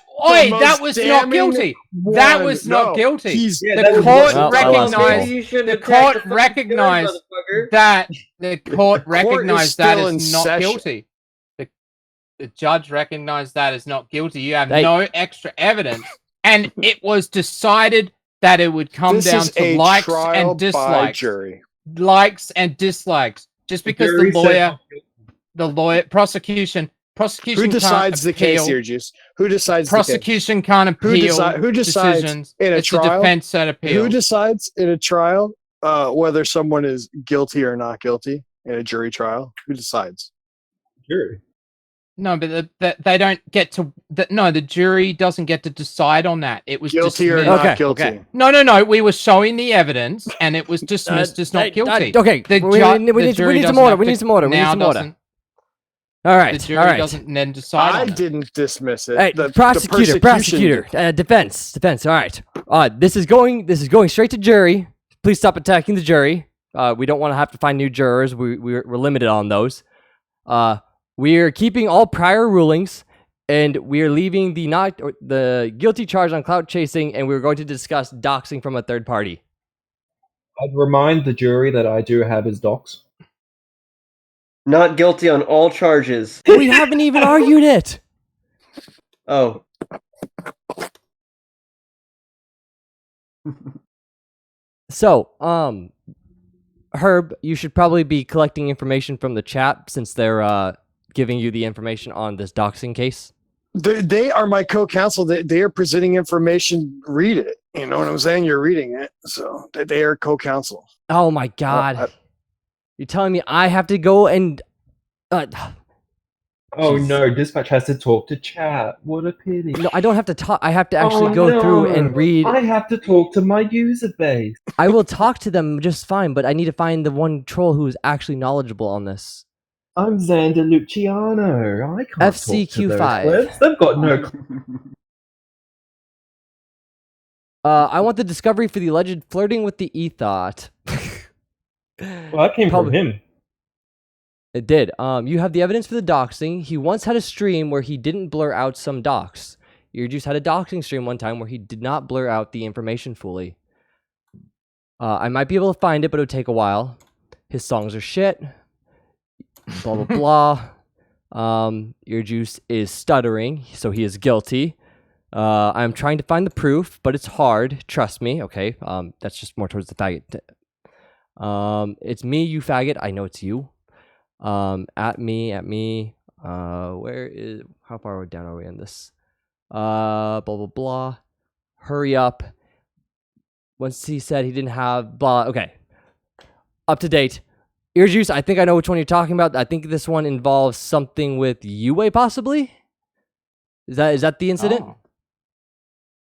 most was not damning guilty. That one. was not No, guilty. he's- Yeah, The that was court Well, recognized. Maybe you should The attack court the fucking recognized judge, motherfucker. that the court recognized that still in as not session. guilty. The judge recognized that as not guilty. You have Hey. no extra evidence, and it was decided that it would come This down is to a likes trial and by dislikes. jury. Likes and dislikes. Just because jury the lawyer, prosecution Who decides the case here, Juice? Who decides prosecution can't appeal who decides decisions. in a It's trial? the defense that the case? Who appeals. decides in a trial whether someone is guilty or not guilty in a jury trial? Who decides? Jury. No, but they don't get to. The jury doesn't get to decide on that. It was Guilty or dismissed. not Okay, guilty? okay. No. We were showing the evidence, and it was dismissed as not guilty. Okay, The we need jury some doesn't order. have We to- need some order. We need now some order. doesn't- All right, The jury all right. doesn't then decide. I on it. didn't dismiss it. Hey, The prosecutor, prosecution defense. All right. This is going straight to jury. Please stop attacking the jury. We don't want to have to find new jurors. We're limited on those. We're keeping all prior rulings, and we're leaving the guilty charge on clout chasing, and we're going to discuss doxing from a third party. I'd remind the jury that I do have his docs. Not guilty on all charges. We haven't even argued it. Oh. So, Herb, you should probably be collecting information from the chat since they're giving you the information on this doxing case. They are my co-counsel. They are presenting information. Read it. You know what I'm saying? You're reading it. So they are co-counsel. Oh my God. You're telling me I have to go and Oh Jeez. no, dispatch has to talk to chat. What a pity. No, I don't have to talk. I have to actually Oh, go through no. and read. I have to talk to my user base. I will talk to them just fine, but I need to find the one troll who is actually knowledgeable on this. I'm Xander Luciano. I can't talk to those FCQ5. clips. They've got no. I want the discovery for the alleged flirting with the e-thought. Well, that came Probably- from him. It did. You have the evidence for the doxing. He once had a stream where he didn't blur out some docs. EarJuice had a doxing stream one time where he did not blur out the information fully. I might be able to find it, but it would take a while. His songs are shit. Blah, blah, blah. EarJuice is stuttering, so he is guilty. I'm trying to find the proof, but it's hard. Trust me. Okay. That's just more towards the faggot. It's me, you faggot. I know it's you. At me. Where is? How far down are we in this? Blah blah blah. Hurry up. Once he said he didn't have blah. Okay. Up to date. EarJuice, I think I know which one you're talking about. I think this one involves something with UA possibly. Is that the incident? Oh.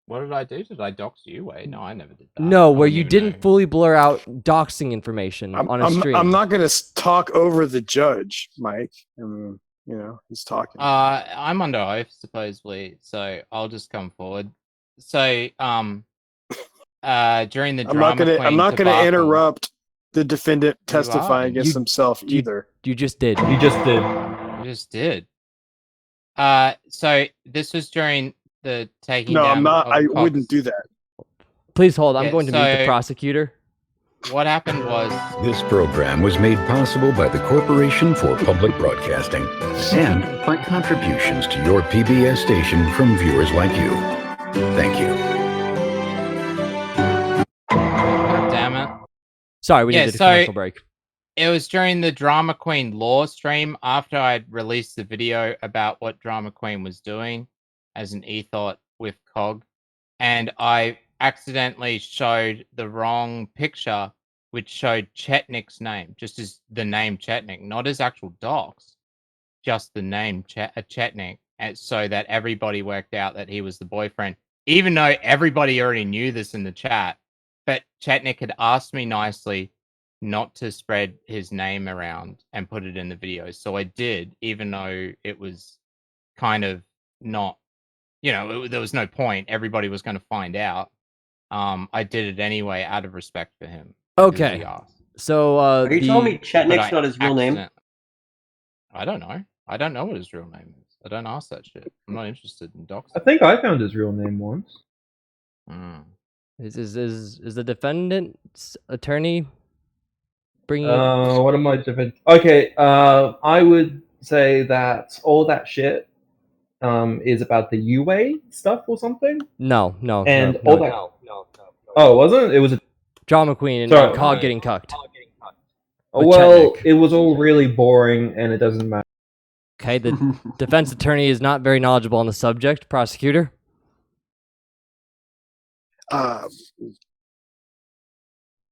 What did I do? Did I dox you? Wait, no, I never did that. No, I where wouldn't you even didn't know. fully blur out doxing information on a stream. I'm not going to talk over the judge, Mike. He's talking. I'm under oath supposedly, so I'll just come forward. So, during the I'm not going to interrupt the defendant testifying against himself either. You just did. You just did. You just did. So this was during the taking No, down. I'm not. of I Cox. wouldn't do that. Please hold. I'm Yeah, going to meet the prosecutor. What happened was This program was made possible by the Corporation for Public Broadcasting and by contributions to your PBS station from viewers like you. Thank you. God damn it. Sorry, we needed a commercial break. It was during the Drama Queen Law stream after I'd released the video about what Drama Queen was doing as an e-thought with COG, and I accidentally showed the wrong picture, which showed Chetnik's name, just as the name Chetnik, not his actual docs, just the name Chetnik, and so that everybody worked out that he was the boyfriend, even though everybody already knew this in the chat. But Chetnik had asked me nicely not to spread his name around and put it in the video. So I did, even though it was kind of not, there was no point. Everybody was going to find out. I did it anyway out of respect for him. Okay. So, Are you telling me Chetnik's not his real name? I don't know. I don't know what his real name is. I don't ask that shit. I'm not interested in docs. I think I found his real name once. Is the defendant's attorney bringing? What am I defend? Okay. I would say that all that shit is about the UA stuff or something. No. And all that. No. Oh, it wasn't? It was a Drama Queen and Sorry. COG getting cucked. Well, it was all really boring, and it doesn't matter. Okay, the defense attorney is not very knowledgeable on the subject. Prosecutor?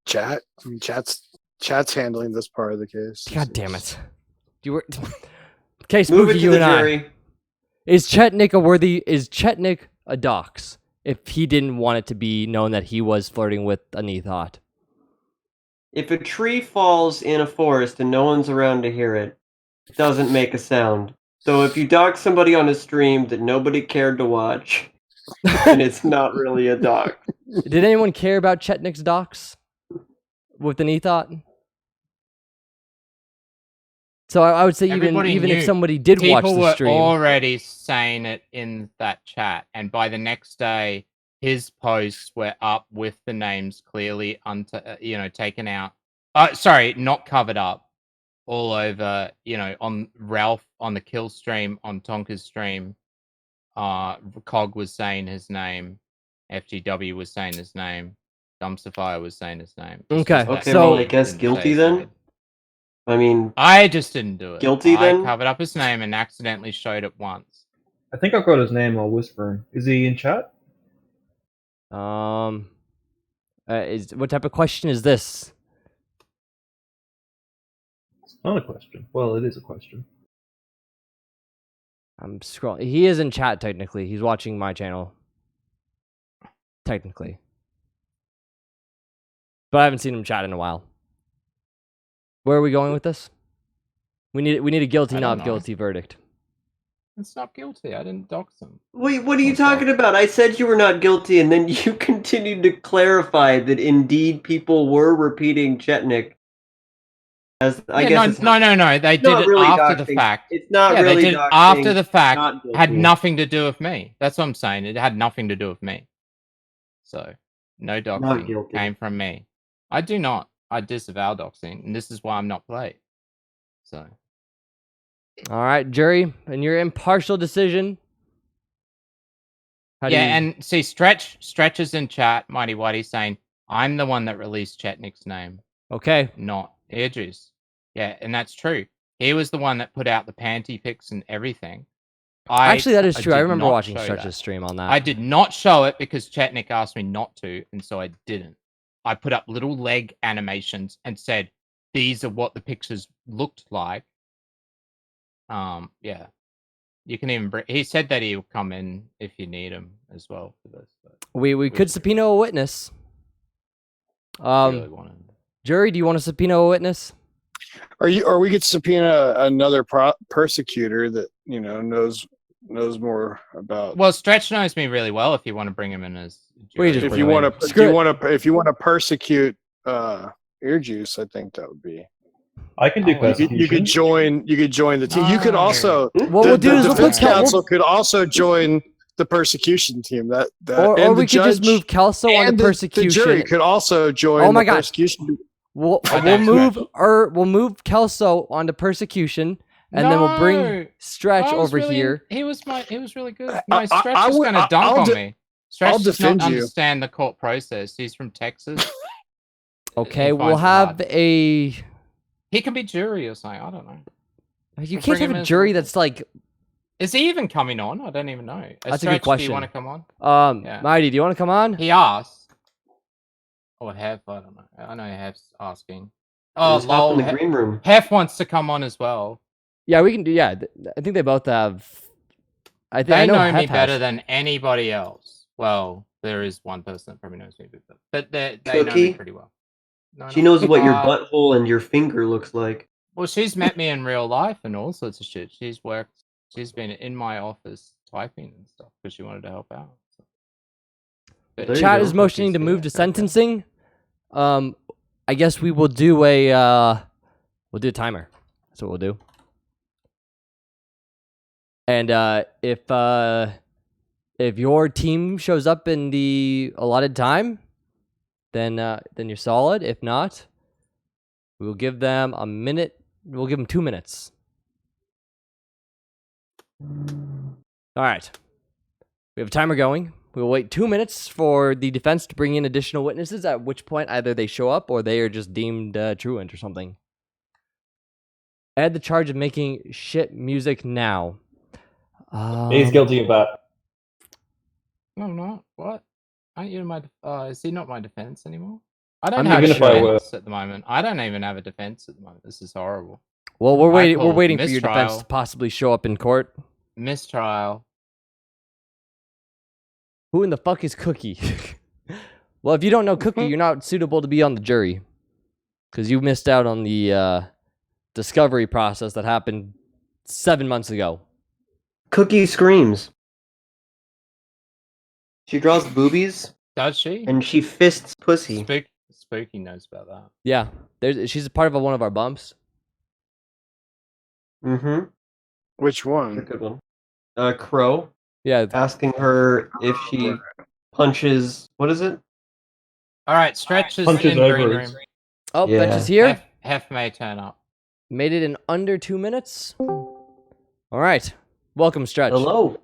Chat's handling this part of the case. God damn it. Okay, Move Spooky, it to you the and I. jury. Is Chetnik a dox if he didn't want it to be known that he was flirting with an e-thought? If a tree falls in a forest and no one's around to hear it, it doesn't make a sound. So if you dox somebody on a stream that nobody cared to watch, then it's not really a dox. Did anyone care about Chetnik's dox with an e-thought? So I would say even if somebody did watch the stream, people were already saying it in that chat, and by the next day, his posts were up with the names clearly, taken out. Sorry, not covered up, all over. On Ralph, on the Kill stream, on Tonka's stream, Cog was saying his name, FGW was saying his name, Dumpsterfire was saying his name. Okay, so well, I guess guilty then. I mean, I just didn't do it. Guilty then? I covered up his name and accidentally showed it once. I think I've got his name. I'll whisper him. Is he in chat? what type of question is this? It's not a question. Well, it is a question. I'm scrolling. He is in chat technically. He's watching my channel. Technically. But I haven't seen him chat in a while. Where are we going with this? We need a guilty, not guilty verdict. It's not guilty. I didn't dox him. Wait, what are you talking about? I said you were not guilty, and then you continued to clarify that indeed people were repeating Chetnik. As I guess no. They did it really after the doxing. fact. It's not really they did it doxing, after the fact. not guilty. Had nothing to do with me. That's what I'm saying. It had nothing to do with me. So, no doxing came from me. I do not. I disavow doxing, and this is why I'm not played. So. All right, jury, and your impartial decision. And see, Stretch is in chat, Mighty Whitey, saying, I'm the one that released Chetnik's name. Okay. Not EarJuice. Yeah, and that's true. He was the one that put out the panty pics and everything. Actually, that is true. I remember watching Stretch's stream on that. I did not show it because Chetnik asked me not to, and so I didn't. I put up little leg animations and said, these are what the pictures looked like. Yeah. You can even he said that he'll come in if you need him as well for this. We could subpoena a witness. Jury, do you want to subpoena a witness? Or we could subpoena another persecutor that knows more about. Well, Stretch knows me really well. If you want to bring him in as jury. If you want to persecute EarJuice, I think that would be. I can do persecution. You could join the team. You could also. What we'll do is the defense counsel could also join the persecution team. Or we could just move Kelso on the persecution. The jury could also join. The persecution. We'll move Kelso onto persecution, and then we'll bring Stretch over here. He was really good. No, Stretch is going to dunk on me. Stretch does not understand the court process. He's from Texas. Okay, we'll have a. He can be jury or something. I don't know. You can't have a jury that's like. Is he even coming on? I don't even know. That's a good question. Do you want to come on? Mighty, do you want to come on? He asked. Or Hef, I don't know. I know Hef's asking. Oh, lol. In the green room. Hef wants to come on as well. Yeah, we can do. Yeah, I think they both have. They know me better than anybody else. Well, there is one person that probably knows me, but they know me pretty well. She knows what your butthole and your finger looks like. Well, she's met me in real life and all sorts of shit. She's been in my office typing and stuff because she wanted to help out. So. Chat is motioning to move to sentencing. I guess we will do a timer. That's what we'll do. And if your team shows up in the allotted time, then you're solid. If not, we'll give them a minute. We'll give them 2 minutes. All right. We have a timer going. We'll wait 2 minutes for the defense to bring in additional witnesses, at which point either they show up or they are just deemed truant or something. Add the charge of making shit music now. He's guilty of that. No, not. What? Aren't you my? Is he not my defense anymore? I don't have a defense at the moment. I don't even have a defense at the moment. This is horrible. Well, we're waiting. We're waiting for your defense to possibly show up in court. Mistrial. Who in the fuck is Cookie? Well, if you don't know Cookie, you're not suitable to be on the jury because you missed out on the discovery process that happened 7 months ago. Cookie screams. She draws boobies. Does she? And she fists pussy. Spooky knows about that. Yeah, she's a part of one of our bumps. Mm-hmm. Which one? That's a good one. Crow. Yeah. Asking her if she punches. What is it? All right, Stretch is punches in green room. Oh, yeah. Stretch is here. Hef may turn up. Made it in under 2 minutes. All right. Welcome, Stretch. Hello.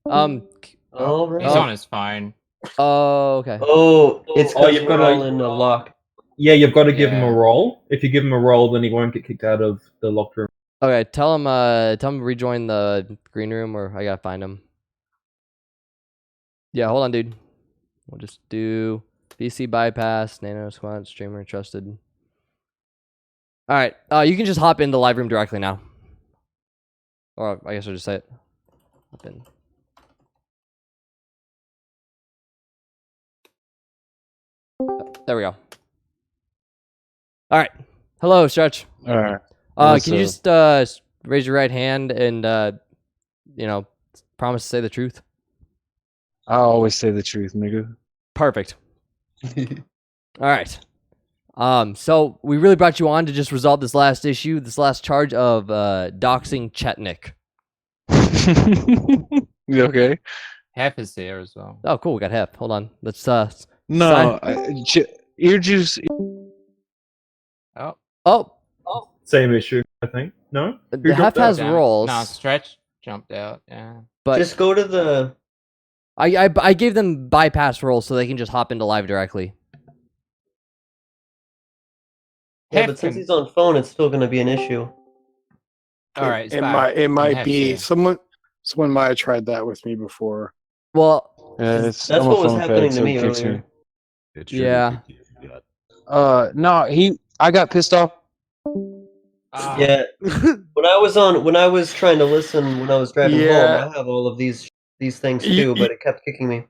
All right. He's on his phone. Oh, okay. Oh, it's you've got all in the lock. Yeah, you've got to give him a roll. If you give him a roll, then he won't get kicked out of the locked room. Okay, tell him to rejoin the green room, or I gotta find him. Yeah, hold on, dude. We'll just do VC bypass, nano squad, streamer trusted. All right, you can just hop in the live room directly now. Or I guess I'll just say it. Open. There we go. All right. Hello, Stretch. All right. Can you just raise your right hand and promise to say the truth? I always say the truth, nigga. Perfect. All right. So we really brought you on to just resolve this last issue, this last charge of doxing Chetnik. You okay? Hef is there as well. Oh, cool. We got Hef. Hold on. Let's No, EarJuice. Oh, Same issue, I think. No? the Hef has rolls. No, Stretch jumped out. Yeah. But just go to the. I gave them bypass rolls so they can just hop into live directly. Yeah, but since he's on phone, it's still going to be an issue. All right, it might be someone might have tried that with me before. Well, that's what was happening to me earlier. Yeah. No, I got pissed off. Yeah. when I was trying to listen when I was driving home, I have all of these things too, but it kept kicking me.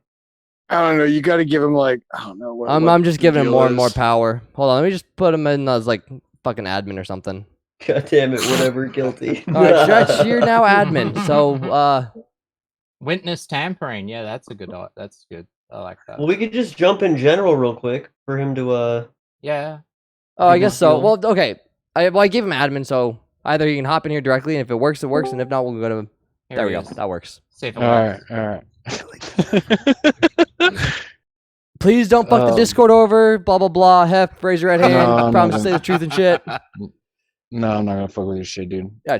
I don't know. You got to give him I don't know. I'm just giving him more and more power. Hold on, let me just put him in as fucking admin or something. God damn it! Whatever, guilty. All right, Stretch, you're now admin. So, witness tampering. Yeah, that's good. I like that. Well, we could just jump in general real quick for him to. Yeah. Oh, I guess so. Well, okay. I gave him admin, so either he can hop in here directly, and if it works, it works, and if not, we'll go to. There we go. That works. See if it works. All right. Please don't fuck the Discord over. Blah blah blah. Hef, raise your right hand. Promise to say the truth and shit. No, I'm not gonna fuck with your shit, dude. Yeah,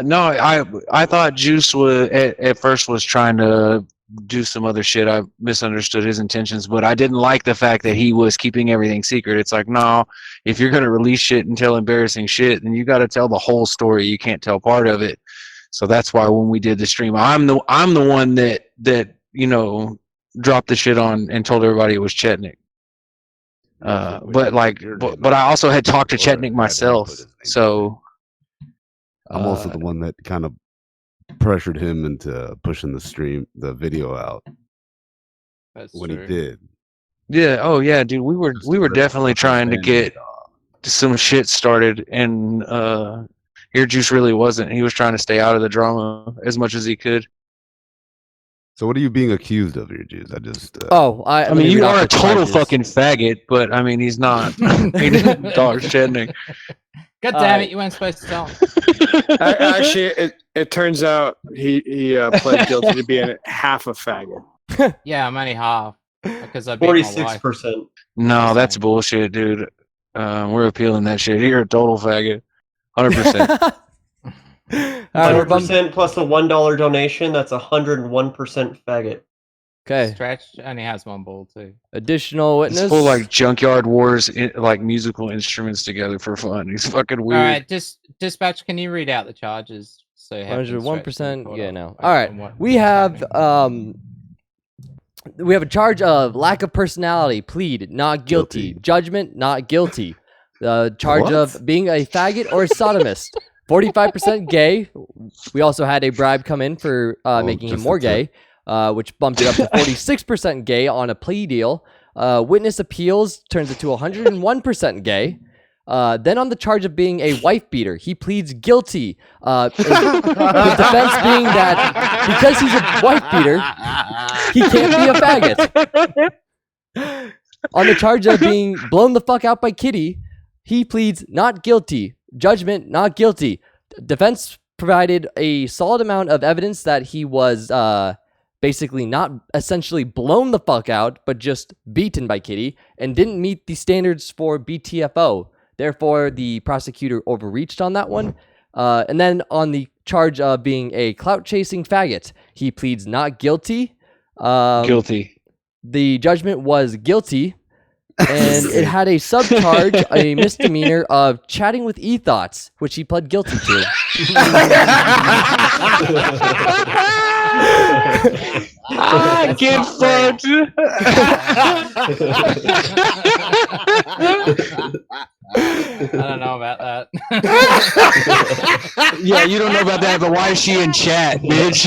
no, I thought Juice was at first was trying to do some other shit. I misunderstood his intentions, but I didn't like the fact that he was keeping everything secret. It's like, no, if you're gonna release shit and tell embarrassing shit, then you got to tell the whole story. You can't tell part of it. So that's why when we did the stream, I'm the one that dropped the shit on and told everybody it was Chetnik. But I also had talked to Chetnik myself, so I'm also the one that kind of pressured him into pushing the video out. That's when true. He did. Yeah. Oh yeah, dude. We were definitely trying to get some shit started, and EarJuice really wasn't. He was trying to stay out of the drama as much as he could. So what are you being accused of, EarJuice? I just. I mean, you are a total fucking faggot, but I mean, he's not. He didn't dog Chetnik. God damn it! You weren't supposed to tell him. Actually, it turns out he pled guilty to being half a faggot. Yeah, I'm only half because I beat 46%. No, that's bullshit, dude. We're appealing that shit. You're a total faggot, 100%. 100% plus a $1 donation. That's 101% faggot. Okay. Stretch only has one ball too. Additional witness. It's full Junkyard Wars, musical instruments together for fun. He's fucking weird. All right, dispatch. Can you read out the charges? So 101%. Yeah, no. All right. We have a charge of lack of personality. Plead not guilty. Judgment not guilty. The charge of being a faggot or a sodomist. 45% gay. We also had a bribe come in for making him more gay. Which bumped it up to 46% gay on a plea deal. Witness appeals turns it to 101% gay. Then on the charge of being a wife beater, he pleads guilty. The defense being that because he's a wife beater, he can't be a faggot. On the charge of being blown the fuck out by Kitty, he pleads not guilty. Judgment not guilty. Defense provided a solid amount of evidence that he was basically not essentially blown the fuck out, but just beaten by Kitty and didn't meet the standards for BTFO. Therefore, the prosecutor overreached on that one. And then on the charge of being a clout-chasing faggot, he pleads not guilty. Guilty. The judgment was guilty, and it had a subcharge, a misdemeanor of chatting with e-thoughts, which he pled guilty to. Get fucked. I don't know about that. Yeah, you don't know about that, but why is she in chat, bitch?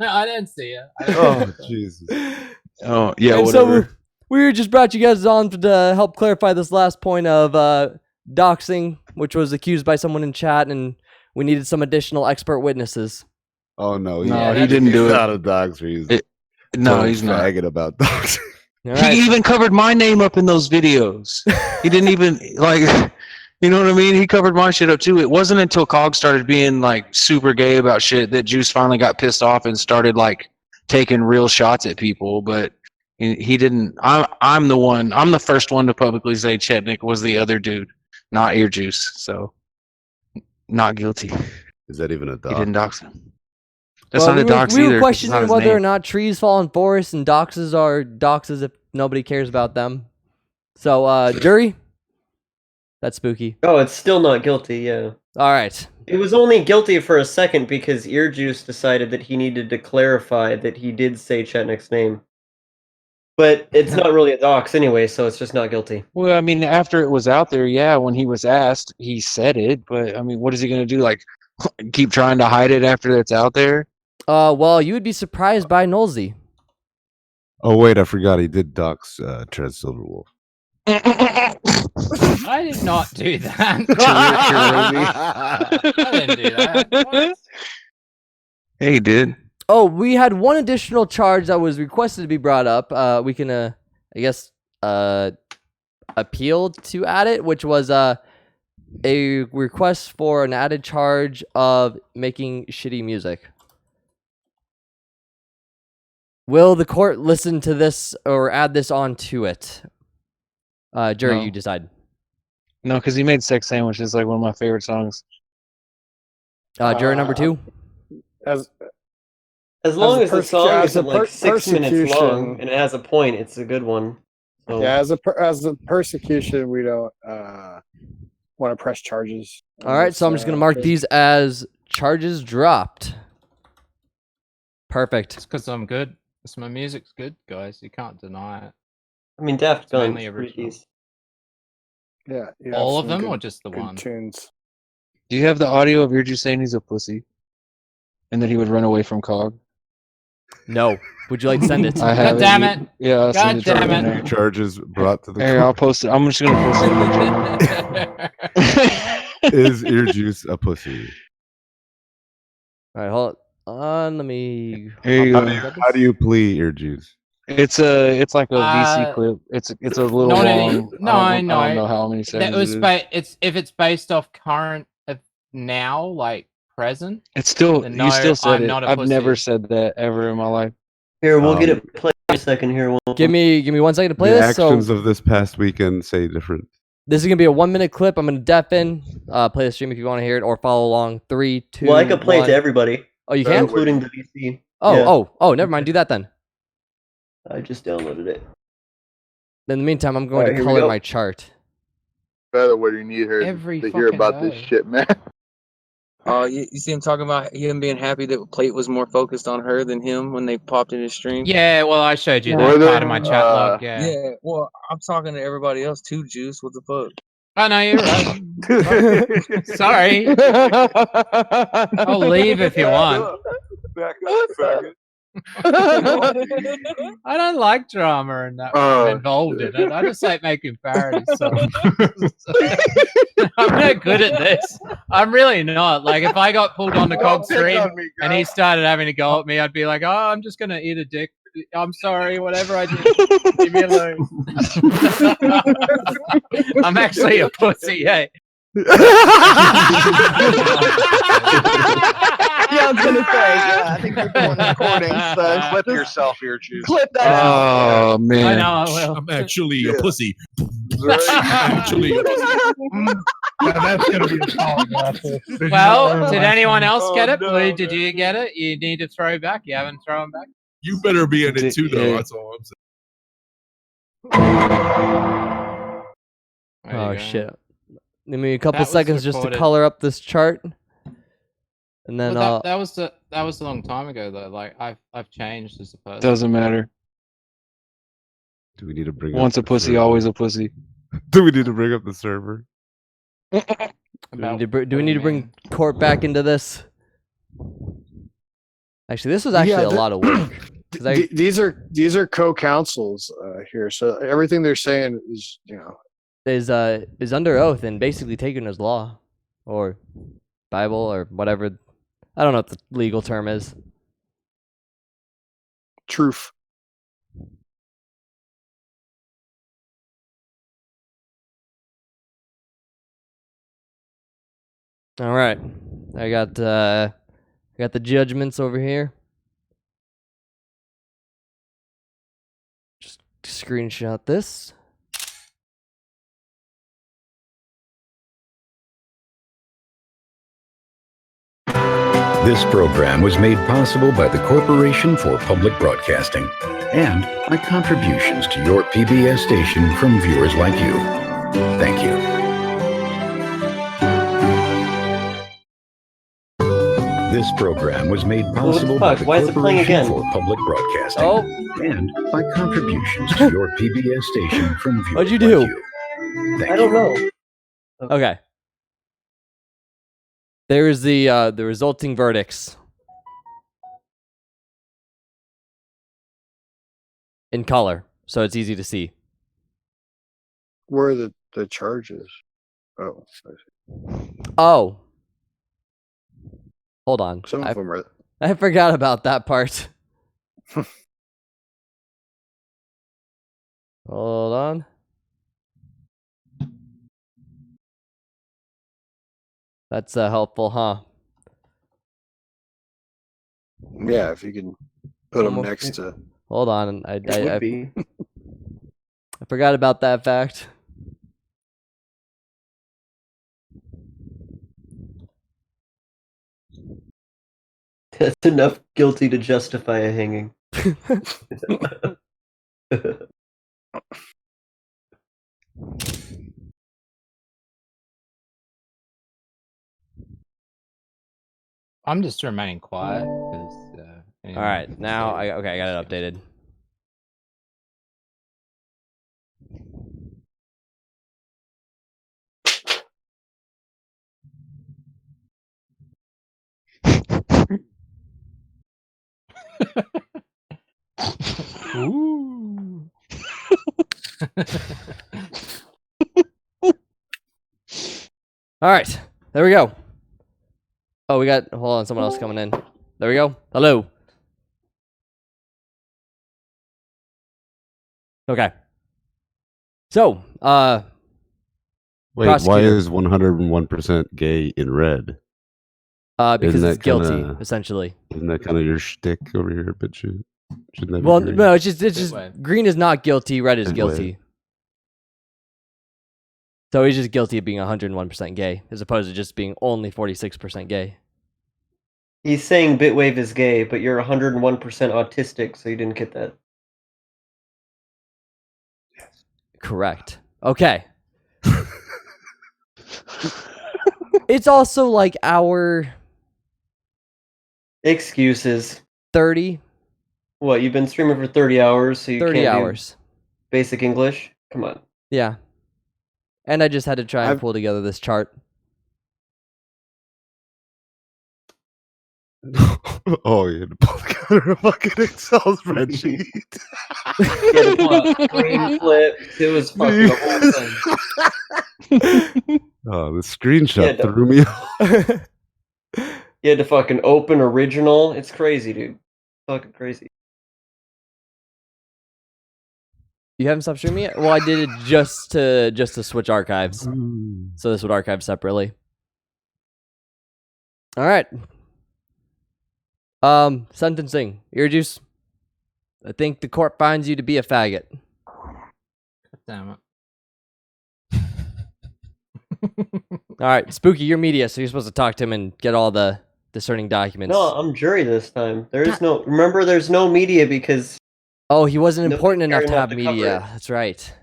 I didn't see it. Oh Jesus. Oh yeah, And whatever. so we just brought you guys on to help clarify this last point of doxing, which was accused by someone in chat, and we needed some additional expert witnesses. Oh no, No, he didn't do he's it. not a doxer. He's No, he's not. faggot about doxing. Right. He even covered my name up in those videos. He didn't even like, you know what I mean? He covered my shit up too. It wasn't until Cog started being like super gay about shit that Juice finally got pissed off and started like taking real shots at people. But he didn't. I'm the one. I'm the first one to publicly say Chetnik was the other dude, not EarJuice. So not guilty. Is that even a dox? He didn't dox him. That's Well, not a dox we either. were 'cause it's not questioning his whether or name. not trees fall in forests and doxes are doxes if nobody cares about them. So, jury, that's spooky. Oh, it's still not guilty, yeah. All right. It was only guilty for a second because EarJuice decided that he needed to clarify that he did say Chetnik's name. But it's not really a dox anyway, so it's just not guilty. Well, I mean, after it was out there, yeah, when he was asked, he said it. But I mean, what is he going to do? Like, keep trying to hide it after it's out there? Well, you would be surprised by Nolsey. Oh wait, I forgot he did dox Tread Silverwolf. I did not do that. I didn't do that. What? Hey, he did. Oh, we had one additional charge that was requested to be brought up. We can, I guess, appeal to add it, which was a request for an added charge of making shitty music. Will the court listen to this or add this on to it? Jury, No. you decide. No, because he made Sex Sandwiches, like one of my favorite songs. Jury number 2. As long as the song as isn't like 6 minutes long persecution- and it has a point, it's a good one. So, Yeah, as a persecution, we don't want to press charges. All right, so I'm just going to mark these as charges dropped. Perfect. It's because I'm good. It's my music's good, guys. You can't deny it. I mean, Daft Guns, mainly pretty original. decent. Yeah, you have All of some them, good- or just the good one? tunes. Do you have the audio of EarJuice saying he's a pussy? And that he would run away from Cog? No. Would you like to send it? I have God damn it. Yeah, I'll send it to God you damn right it. now. Charges brought to the Hey, I'll post it. I'm just going to post it. Is EarJuice a pussy? All right, hold on. Let me. Here you How go. do you, how do you plea EarJuice? It's like a VC clip. It's a little Not long. any- no, I don't no. know how many That seconds was it is. if it's based off current of now, like present. It's still then you no, still said I'm it. not a I've pussy. never said that ever in my life. Here, we'll get Um, it played in a second here. Give me 1 second to play the this. So actions of this past weekend say different. this is gonna be a 1 minute clip. I'm gonna deafen. Play the stream if you want to hear it or follow along. 3, 2. Well, I could play it 1. to everybody, Oh, you can. including the VC. Oh, Yeah. oh, never mind. Do that then. I just downloaded it. In the meantime, I'm going Alright, to here we color go. my chart. Better what you need her Every to hear fucking about this day. shit, man. You see him talking about him being happy that Plate was more focused on her than him when they popped in his stream. Yeah, well, I showed you Were that they? part of my chat log. Yeah. Yeah. Well, I'm talking to everybody else too, Juice. What the fuck? Oh no, you're right. Sorry. I'll leave if you want. Back up, faggot. I don't like drama and that I'm involved in it. I just like making parodies. So. I'm not good at this. I'm really not. Like if I got pulled on the Cog stream and he started having to go at me, I'd be like, "Oh, I'm just gonna eat a dick. I'm sorry, whatever I did. Leave me alone." I'm actually a pussy. Hey. Yeah, I was gonna say, I think we're doing recording, so Clip yourself, EarJuice. clip that out. Oh man. I know I will. I'm actually a Yeah. pussy. Right. Actually, a pussy. That's gonna be a solid Well, did anyone else get it? no, Blue, did you get it? You need to throw back. You haven't thrown back. You better be in it too, though. Yeah. That's all I'm saying. There you Oh go. shit. Give me a couple That was seconds just to recorded. color up this chart, and then Well, that was a long time ago though. Like I've changed as a person. Doesn't matter. Do we need to bring Once up a pussy, always a pussy. Do we need to bring up the server? Do we need to bring court back into this? Actually, this was actually a lot of work. These are co-counsels here, so everything they're saying is is under oath and basically taken as law, or Bible, or whatever. I don't know what the legal term is. Truth. All right, I got the judgments over here. Just screenshot this. This program was made possible by the Corporation for Public Broadcasting and by contributions to your PBS station from viewers like you. Thank you. This program was made possible by the Corporation for Public Broadcasting and by contributions to your PBS station from viewers What'd you do? like you. Thank I don't know. Okay. There's the resulting verdicts in color, so it's easy to see. Where are the charges? Oh, I see. Oh. Hold on. Some of them are. I forgot about that part. Hold on. That's helpful, huh? Yeah, if you can put them next to. Hold on, I be. I forgot about that fact. That's enough guilty to justify a hanging. I'm just remaining quiet because. All right, now I got it updated. Ooh. All right, there we go. Oh, we got, hold on, someone else coming in. There we go. Hello. Okay. So, Wait, why is 101% gay in red? Because it's guilty, essentially. Isn't that kind of your shtick over here, Bitchute? Shouldn't that be Well, green? no, it's just green is not guilty, red is guilty. So he's just guilty of being 101% gay, as opposed to just being only 46% gay. He's saying Bitwave is gay, but you're 101% autistic, so you didn't get that. Yes. Correct. Okay. It's also like our... Excuses. 30. What, you've been streaming for 30 hours, so you 30 can't hours. do basic English? Come on. Yeah. And I just had to try and pull together this chart. Oh, you had to pull together a fucking Excel spreadsheet. You had to pull out screen flips. It was fucking the whole thing. Oh, the screenshot threw me off. You had to fucking open original. It's crazy, dude. Fucking crazy. You haven't stopped streaming yet? Well, I did it just to switch archives. So this would archive separately. All right. Sentencing. EarJuice. I think the court finds you to be a faggot. Damn it. All right, Spooky, you're media, so you're supposed to talk to him and get all the discerning documents. No, I'm jury this time. There is no... Remember, there's no media because... Oh, he wasn't important enough to have media. That's right.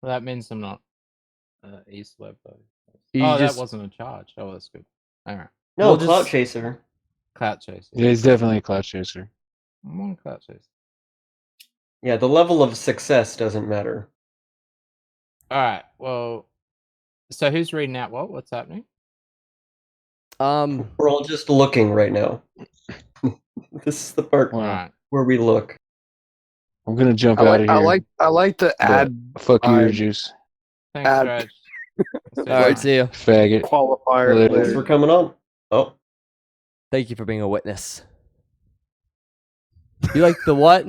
Well, that means I'm not East Web, though. That wasn't a charge. Oh, that's good. All right. No, Clout Chaser. Clout Chaser. Yeah, he's definitely a clout chaser. I'm on Clout Chaser. Yeah, the level of success doesn't matter. All right. Well, so who's reading out what? What's happening? We're all just looking right now. This is the part where we look. I'm gonna jump I out of here. I like the but ad. Fuck you, vibe. juice. Thanks, Add- Dredge. All right, see you. Faggot. Qualifier. Later. Thanks for coming on. Oh, Thank you for being a witness. You like the what?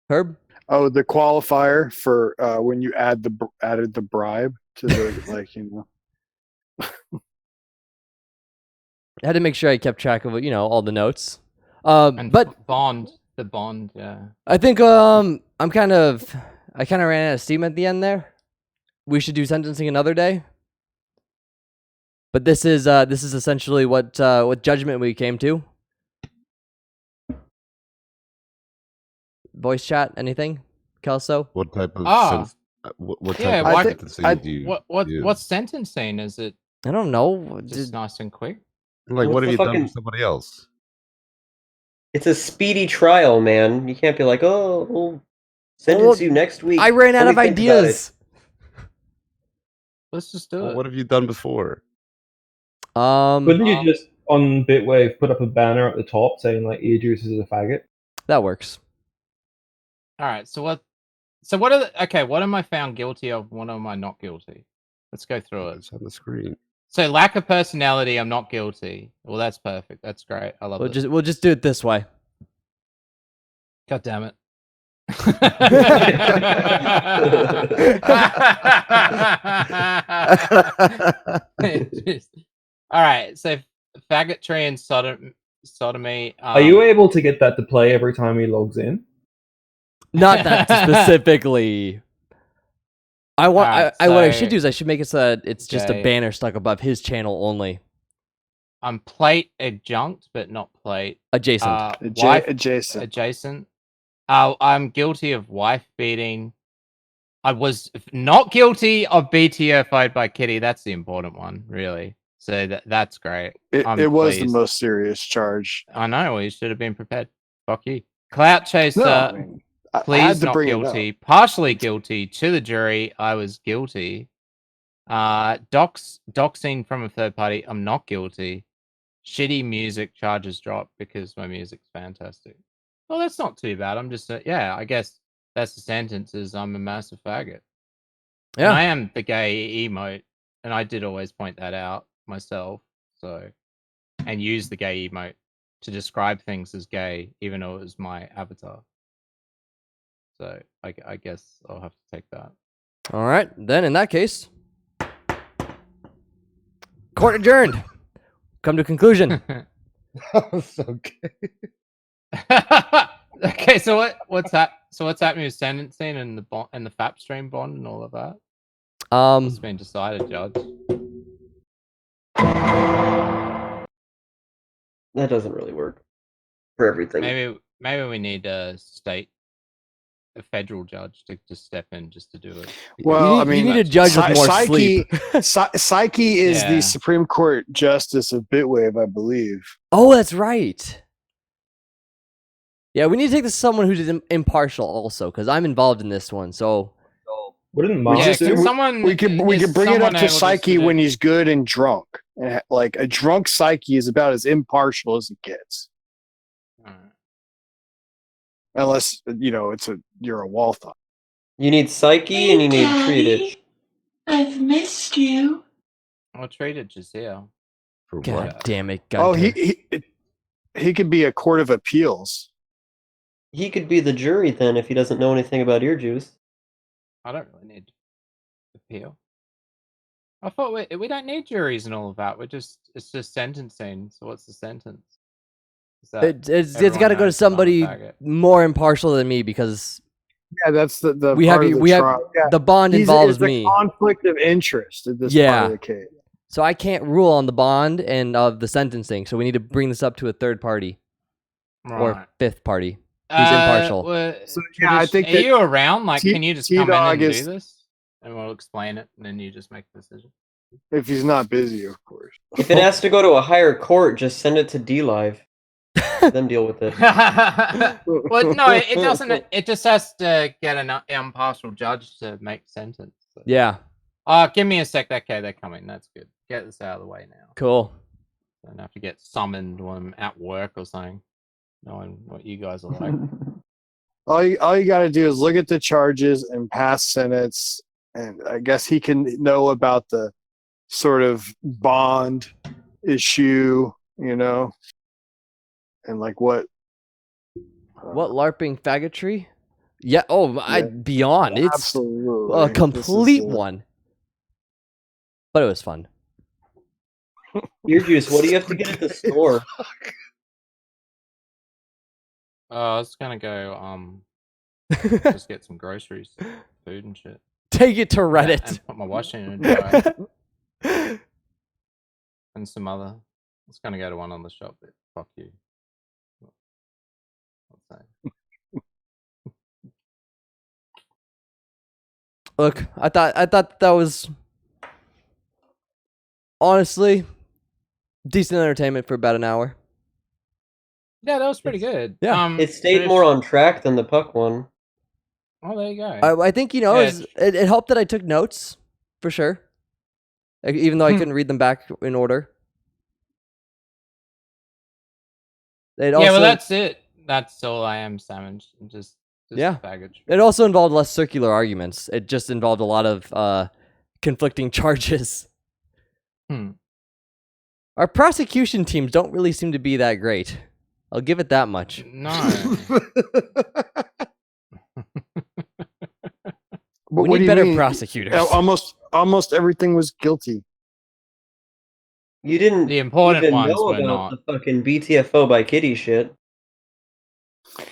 Herb? Oh, the qualifier for when you added the bribe to the like, you know. I had to make sure I kept track of all the notes. And But the bond, yeah. I think I kind of ran out of steam at the end there. We should do sentencing another day. But this is essentially what judgment we came to. Voice chat, anything? Kelso? What type of what yeah, type of sentencing do you what sentencing is it? I don't know. Just nice and quick. Like, What's what the have you done fucking- to somebody else? it's a speedy trial, man. You can't be like, oh, we'll sentence you next week. I ran out Let of me think about it. ideas. Let's just do Well, it. what have you done before? Couldn't you just on Bitwave put up a banner at the top saying like EarJuice is a faggot? That works. All right. So what am I found guilty of? What am I not guilty? Let's go through it. It's on the screen. So lack of personality, I'm not guilty. Well, that's perfect. That's great. I love it. We'll just do it this way. God damn it. All right. So faggotry and sodomy. Are you able to get that to play every time he logs in? Not that specifically. What I should do is I should make it so that it's just a Okay. banner stuck above his channel only. I'm plate adjunct, but not plate Adjacent. wife Adjacent. adjacent. I'm guilty of wife beating. I was not guilty of BTFI'd by Kitty. That's the important one, really. So that's great. It was the pleased. most serious charge. I know. You should have been prepared. Fuck you. Clout chaser. No, I mean, I had Please to not bring it guilty. up. Partially guilty. To the jury, I was guilty. Doxing from a third party, I'm not guilty. Shitty music, charges drop because my music's fantastic. Well, that's not too bad. I'm just I guess that's the sentence. Is I'm a massive faggot. Yeah. And I am the gay emote, and I did always point that out myself. So, and use the gay emote to describe things as gay, even though it was my avatar. So I guess I'll have to take that. All right, then in that case, court adjourned. Come to conclusion. Okay. Okay, so what's happening with sentencing and the bond and the FAP stream bond and all of that? What's been decided, Judge? That doesn't really work for everything. Maybe we need a federal judge to step in just to do it. Well, I mean, you need a judge with more sleep. Psyche is Yeah. the Supreme Court Justice of Bitwave, I believe. Oh, that's right. Yeah, we need to take this to someone who's impartial also, because I'm involved in this one. So wouldn't We Mark just- do? we could bring it up to Psyche when he's good and drunk. And, like a drunk Psyche is about as impartial as it gets, unless you're a wall thought. You need Psyche and you need Tradish. I've missed you. I'll trade it Giselle. For God what? damn it, Oh, Gunter. he could be a court of appeals. He could be the jury then if he doesn't know anything about EarJuice. I don't really need appeal. I thought we don't need juries and all of that. It's just sentencing. So what's the sentence? Is that It's everyone got to go to knows that I'm a somebody faggot? more impartial than me because Yeah, that's the we have part of the we have trial. Yeah. the bond It's involves a me. conflict of interest in this Yeah. part of the case. So I can't rule on the bond and of the sentencing. So we need to bring this up to a third party or Right. fifth party who's impartial. So, yeah, I think are that you around? Like, can you just come in T-Dog and is- do this, and we'll explain it, and then you just make the decision. If he's not busy, of course. If it has to go to a higher court, just send it to D-Live. Them deal with it. Well, no, it doesn't. It just has to get an impartial judge to make sentence. So. Yeah. Give me a sec. Okay, they're coming. That's good. Get this out of the way now. Cool. Don't have to get summoned when I'm at work or something. Knowing what you guys are like. All you got to do is look at the charges and pass sentence, and I guess he can know about the sort of bond issue, you know, and like what LARPing faggotry? Yeah. Oh, beyond. It's absolutely a complete one. But it was fun. EarJuice, what do you have to get at the store? I was gonna go just get some groceries, food and shit. Take it to Reddit. And put my washing in dry. And some other. I was gonna go to one on the shop, but fuck you. Look, I thought that was honestly decent entertainment for about an hour. Yeah, that was pretty good. Yeah, it stayed more on track than the Puck one. Oh, there you go. I think it helped that I took notes for sure, even though I couldn't read them back in order. Well, that's it. That's all I am, Salmon. Just baggage. It also involved less circular arguments. It just involved a lot of conflicting charges. Our prosecution teams don't really seem to be that great. I'll give it that much. No. We need better prosecutors. Almost everything was guilty. You didn't the important even ones know were about not. the fucking BTFO by Kitty shit.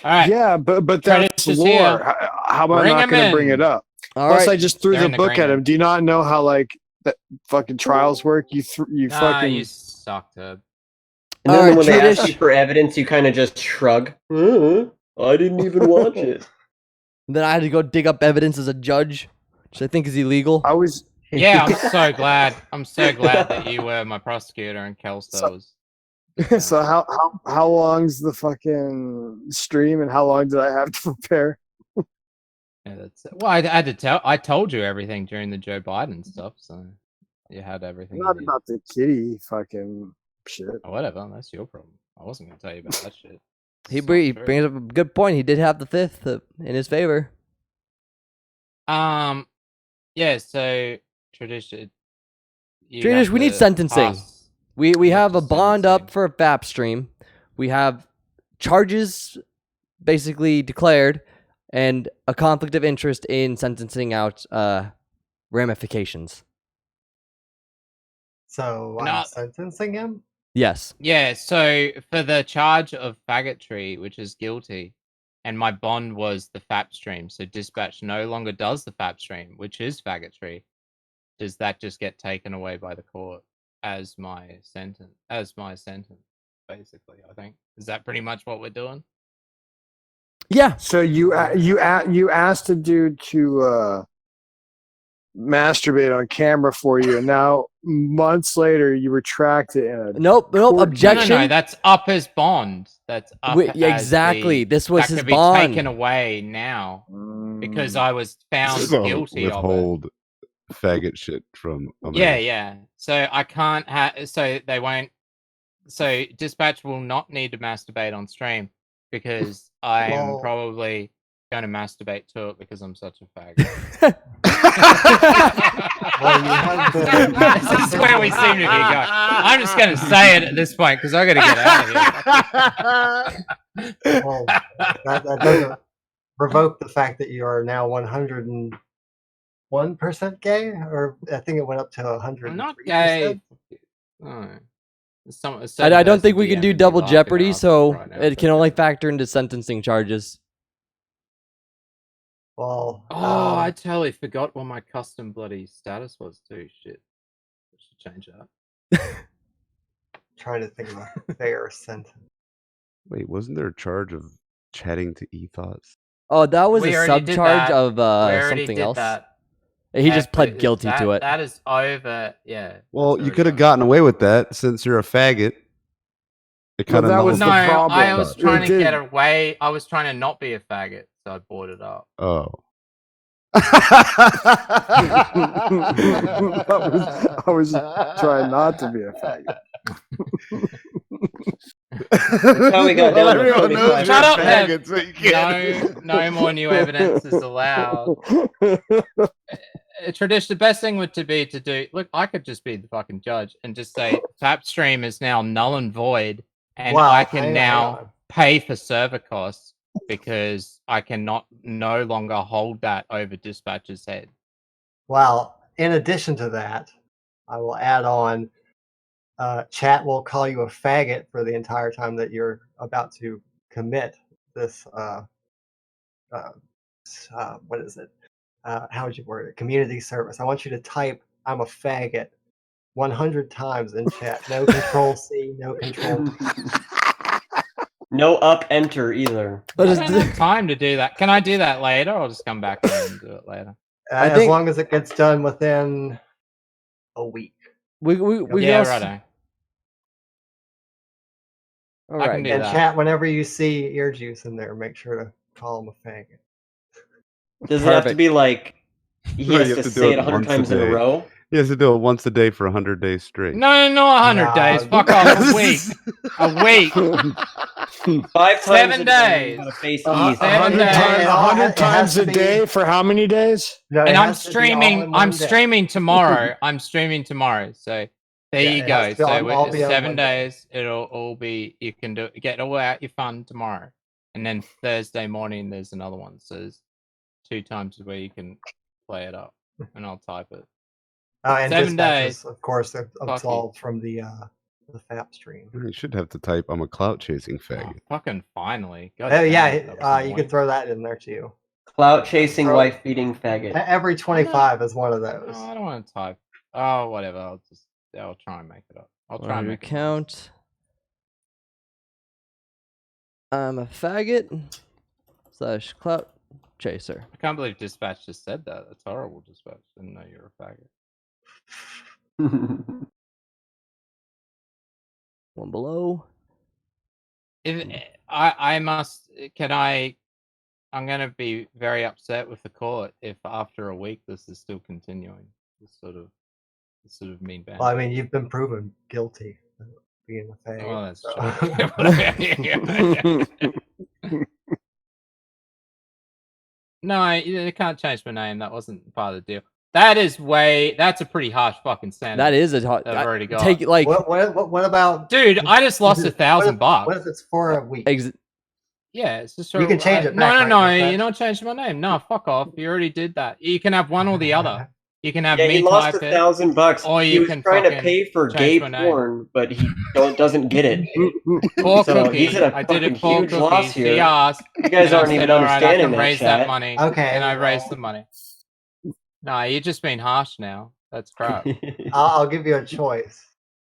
All right. Yeah, but that's lore. How am I not going to bring it up? Plus, I just threw the book at him. Do you not know how like that fucking trials work? You fucking you sucked up. And then when they ask you for evidence, you kind of just shrug. I didn't even watch it. And then I had to go dig up evidence as a judge, which I think is illegal. Yeah, I'm so glad. I'm so glad that you were my prosecutor and Kelso was. So how long's the fucking stream, and how long did I have to prepare? Yeah, that's it. Well, I had to tell. I told you everything during the Joe Biden stuff, so you had everything. Not about the kitty fucking shit. Oh, whatever, that's your problem. I wasn't going to tell you about that shit. He brings up a good point. He did have the fifth in his favor. Yeah. So Tradish, we need sentencing. We have a bond up for a FAP stream. We have charges basically declared, and a conflict of interest in sentencing out ramifications. So I'm sentencing him? Yes. Yeah, so for the charge of faggotry, which is guilty, and my bond was the FAP stream, so Dispatch no longer does the FAP stream, which is faggotry. Does that just get taken away by the court as my sentence? Basically, I think. Is that pretty much what we're doing? Yeah. So you asked a dude to masturbate on camera for you, and now months later you retract it in a nope objection. No, that's up as bond. That's up exactly. This was his could be bond taken away now because I was found guilty withhold of it. Faggot shit from yeah. So I can't have. So they won't. So Dispatch will not need to masturbate on stream because I am probably going to masturbate to it because I'm such a faggot. This is where we seem to be going. I'm just going to say it at this point because I got to get out of here. Well, that doesn't revoke the fact that you are now 101% gay, or I think it went up to 100. I'm not gay. I don't think we can do double jeopardy, so it can only factor into sentencing charges. Well, I totally forgot what my custom bloody status was too. Shit, I should change that. Try to think of a fair sentence. Wait, wasn't there a charge of chatting to ethos? Oh, that was a subcharge of something else. He just pled guilty to it. That is over. Yeah. Well, you could have gotten away with that since you're a faggot. It kind of that was No, the problem. I was trying It to get did. away. I was trying to not be a faggot, so I brought it up. Oh. I was trying not to be a faggot. That's how we got Well, down to everyone knows 45. you're Shut up, faggot, so you can't. No more new evidence is allowed. Tradish, the best thing would be to do. Look, I could just be the fucking judge and just say Tap stream is now null and void, and Well, I can hang now on. pay for server costs because I cannot no longer hold that over dispatcher's head. Well, in addition to that, I will add on. Chat will call you a faggot for the entire time that you're about to commit this. What is it? How would you word it? Community service. I want you to type "I'm a faggot" 100 times in chat. No control C, no control T. No up enter either. I don't have time to do that. Can I do that later? I'll just come back and do it later. As long as it gets done within a week. We yeah, also, righto. All I right, can do And that. chat, whenever you see EarJuice in there, make sure to call him a faggot. Does it have to be like he No, has you to have to do say it it 100 once a times in a day. row? He has to do it once a day for 100 days straight. No, 100 days. Fuck off. A week. A week. 5 times 7 a day, days. you gotta face east. 100 times a day for how many days? And I'm streaming. I'm streaming tomorrow. I'm streaming tomorrow. So there you go. So all with be on 7 Monday. days, it'll all be. You can get all out your fun tomorrow, and then Thursday morning there's another one. So there's 2 times where you can play it up, and I'll type it. And 7 days. dispatches, of course, they're Fuck you. absolved from the FAP stream. You should have to type, I'm a clout chasing Oh, faggot. fucking finally. God Oh, damn yeah, it, that was you annoying. can throw that in there too. Clout chasing, wife beating faggot. Every 25 is one of those. Oh, I don't want to type. Oh, whatever. I'll try and make it up. I'll try and make it. Count. I'm a faggot / clout chaser. I can't believe Dispatch just said that. That's horrible, Dispatch. Didn't know you're a faggot. One below. If I must, I'm going to be very upset with the court if after a week this is still continuing. This sort of mean ban. Well, I mean, you've been proven guilty of being a faggot. Oh, that's so. true. No, you can't change my name. That wasn't part of the deal. That's a pretty harsh fucking sentence. That is a hard. I've already got. Take like. What about? Dude, I just lost $1,000 bucks. What if it's for a week? Yeah, it's just. You can change it No, back, no, right? you're not changing my name. No, fuck off. You already did that. You can have one or the other. You can have Yeah, me he lost type it, $1,000. or He you was can trying to fucking pay for change gay my name. porn, but he doesn't get it. Poor So Cookie. he's at a I did it fucking for huge Cookie. loss here. He asked. You guys and I aren't said, even "All right, understanding I can that, raise chat. that money." Okay, And I raised well. the money. No, you're just being harsh now. That's crap. I'll give you a choice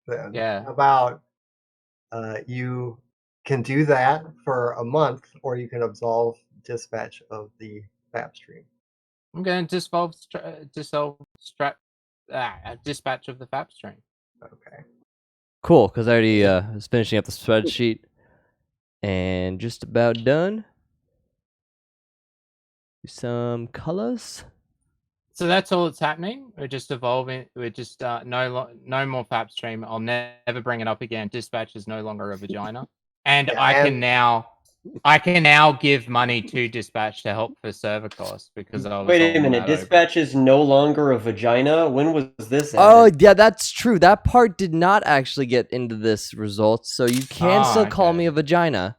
then. Yeah. How about you can do that for a month, or you can absolve dispatch of the FAP stream. I'm going to dispatch of the FAP stream. Okay. Cool, because I already was finishing up the spreadsheet and just about done. Some colors. So that's all that's happening. We're just evolving. We're just no more FAP stream. I'll never bring it up again. Dispatch is no longer a vagina, and Yeah, I can now give money to Dispatch to help for server costs because I was. Wait a holding minute, that over. Dispatch is no longer a vagina? When was this added? Oh, yeah, that's true. That part did not actually get into this result, so you can still call me a vagina,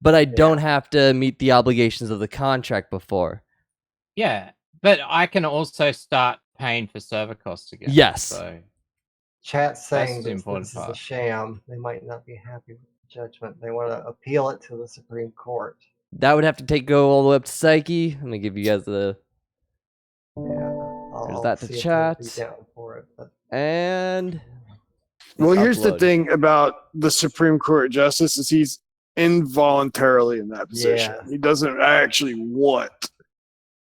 but I don't have to meet the obligations of the contract before. Yeah, but I can also start paying for server costs again. Yes. So Chat's saying the this important is a part. sham. They might not be happy with the judgment. They want to appeal it to the Supreme Court. That would have to go all the way up to Psyche. Let me give you guys the. There's that to see if chat. they'd be down for it, but- And. Well, here's the upload. thing about the Supreme Court justice is he's involuntarily in that position. Yeah. He doesn't actually want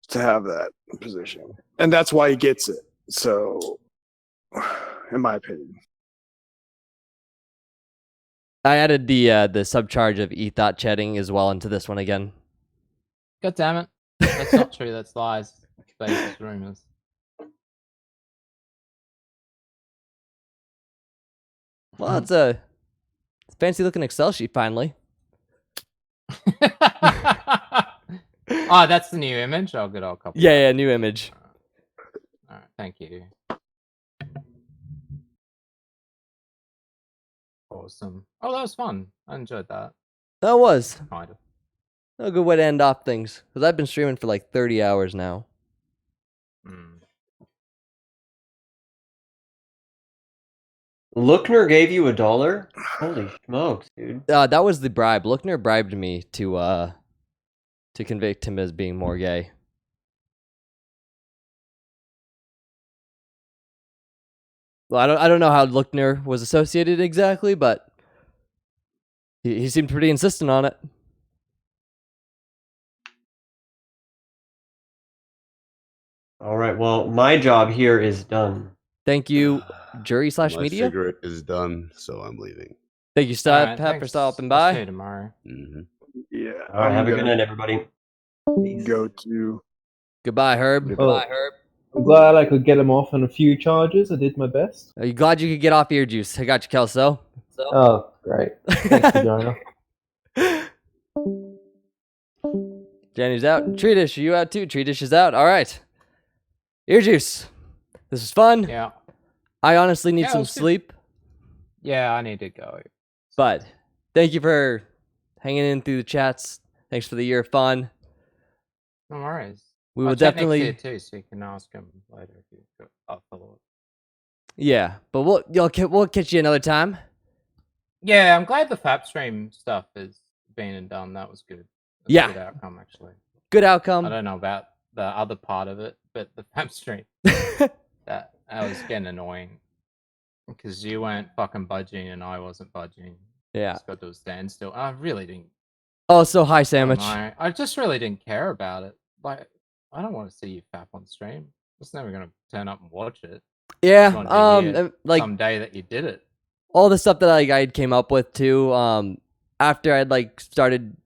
to have that position, and that's why he gets it. So, in my opinion. I added the subcharge of e-thought chatting as well into this one again. God damn it. That's not true, that's lies. Baseless rumors. Well, it's a fancy looking Excel sheet finally. Oh, that's the new image? I'll copy. Yeah, new image. Alright, thank you. Awesome. Oh, that was fun. I enjoyed that. That was. Kind of. A good way to end off things. Because I've been streaming for like 30 hours now. Lookner gave you $1? Holy smokes, dude. That was the bribe. Lookner bribed me to convict him as being more gay. Well, I don't know how Lookner was associated exactly, but he seemed pretty insistent on it. All right, well, my job here is done. Thank you, jury / My media. cigarette is done, so I'm leaving. Thank you, Pat, for stopping by. See you tomorrow. Yeah. All right, have a I'm good gonna night, everybody. Go to. Goodbye, Herb. Goodbye, Herb. I'm glad I could get him off on a few charges. I did my best. Are you glad you could get off EarJuice? I got you, Kelso. Oh, great. Thanks for joining. Jenny's out. Tradish, are you out too? Tradish is out. All right. EarJuice. This was fun. Yeah. I honestly need Yeah, it some was good. sleep. Yeah, I need to go. But thank you for hanging in through the chats. Thanks for the year of fun. No worries. We will I'll check definitely. next year too, so you can ask him later if you go up a lot. Yeah, but we'll catch you another time. Yeah, I'm glad the Fap stream stuff is being done. That was good. That's Yeah. a good outcome actually. Good outcome. I don't know about the other part of it, but the Fap stream that was getting annoying because you weren't fucking budging and I wasn't budging. Yeah. Just got to a standstill. I really didn't. Oh, so hi, I Sandwich. don't know. I just really didn't care about it. Like, I don't want to see you Fap on stream. I'm just never gonna turn up and watch it. Yeah. Just wanted to hear Like someday that you did it. all the stuff that I came up with too. After I'd like started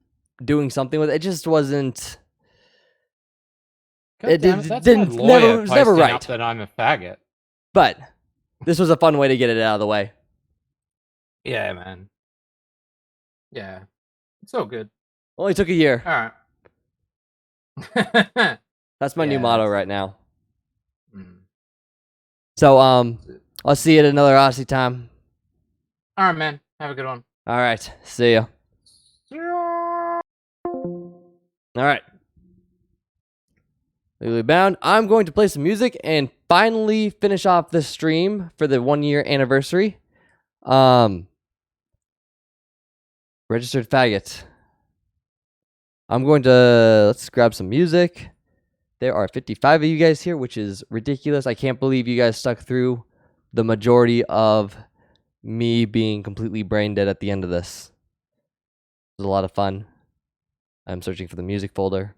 doing something with it, it just wasn't. God It damn did- that's didn't- my lawyer never- was never posting right. up that I'm a faggot. But this was a fun way to get it out of the way. Yeah, man. Yeah, it's all good. Only took a year. All right. That's my new Yeah, motto that's- right now. Mm. So I'll see you at another Aussie time. All right, man. Have a good one. All right. See ya. All right. Legally bound. I'm going to play some music and finally finish off this stream for the 1 year anniversary. Registered faggot. I'm going to let's grab some music. There are 55 of you guys here, which is ridiculous. I can't believe you guys stuck through the majority of me being completely brain dead at the end of this. It was a lot of fun. I'm searching for the music folder.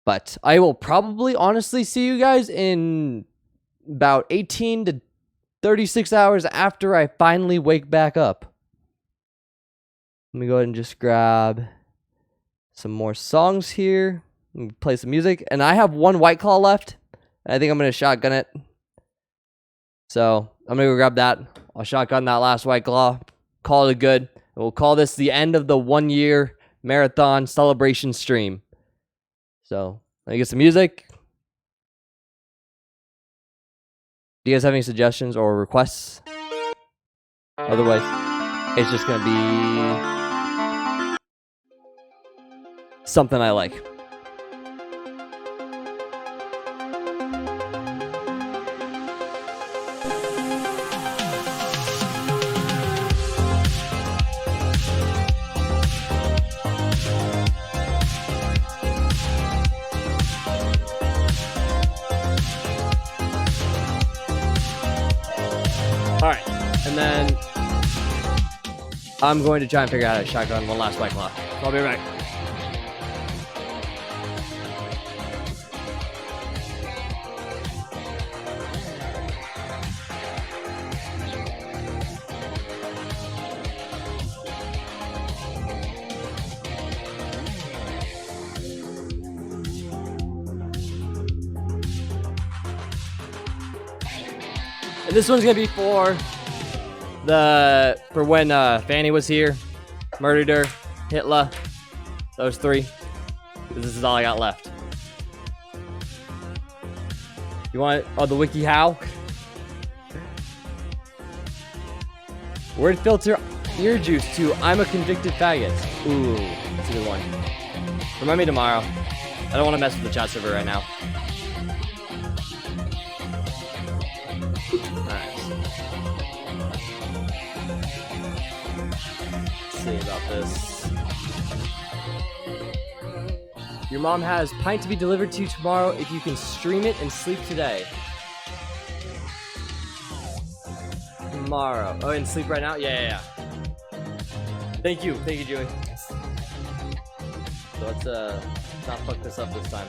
But I will probably honestly see you guys in about 18 to 36 hours after I finally wake back up. Let me go ahead and just grab some more songs here. Play some music. And I have one White Claw left. I think I'm going to shotgun it. So I'm going to go grab that. I'll shotgun that last White Claw. Call it good. We'll call this the end of the 1 year marathon celebration stream. So let me get some music. Do you guys have any suggestions or requests? Otherwise, it's just going to be something I like. Alright, and then I'm going to try and figure out how to shotgun one last White Claw. I'll be right back. And this one's gonna be for when Fanny was here, murdered her, Hitler, those 3. This is all I got left. You want the wiki how? Word filter EarJuice to I'm a convicted faggot. Ooh, that's a good one. Remind me tomorrow. I don't want to mess with the chat server right now. Alright. Let's see about this. Your mom has pint to be delivered to you tomorrow if you can stream it and sleep today. Tomorrow. Oh, and sleep right now? Yeah. Thank you, Julie. So let's not fuck this up this time.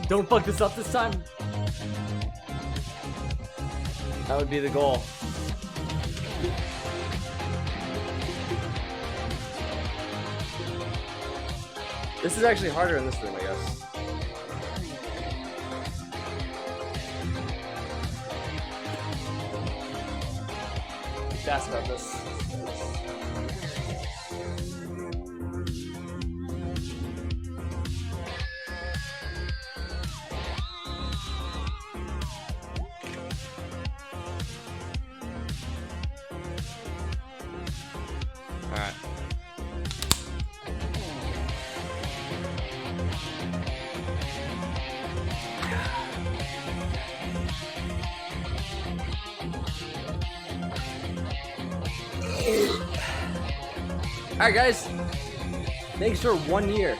Don't fuck this up this time. That would be the goal. This is actually harder in this room, I guess. Be fast about this. Alright. Alright guys, thanks for 1 year.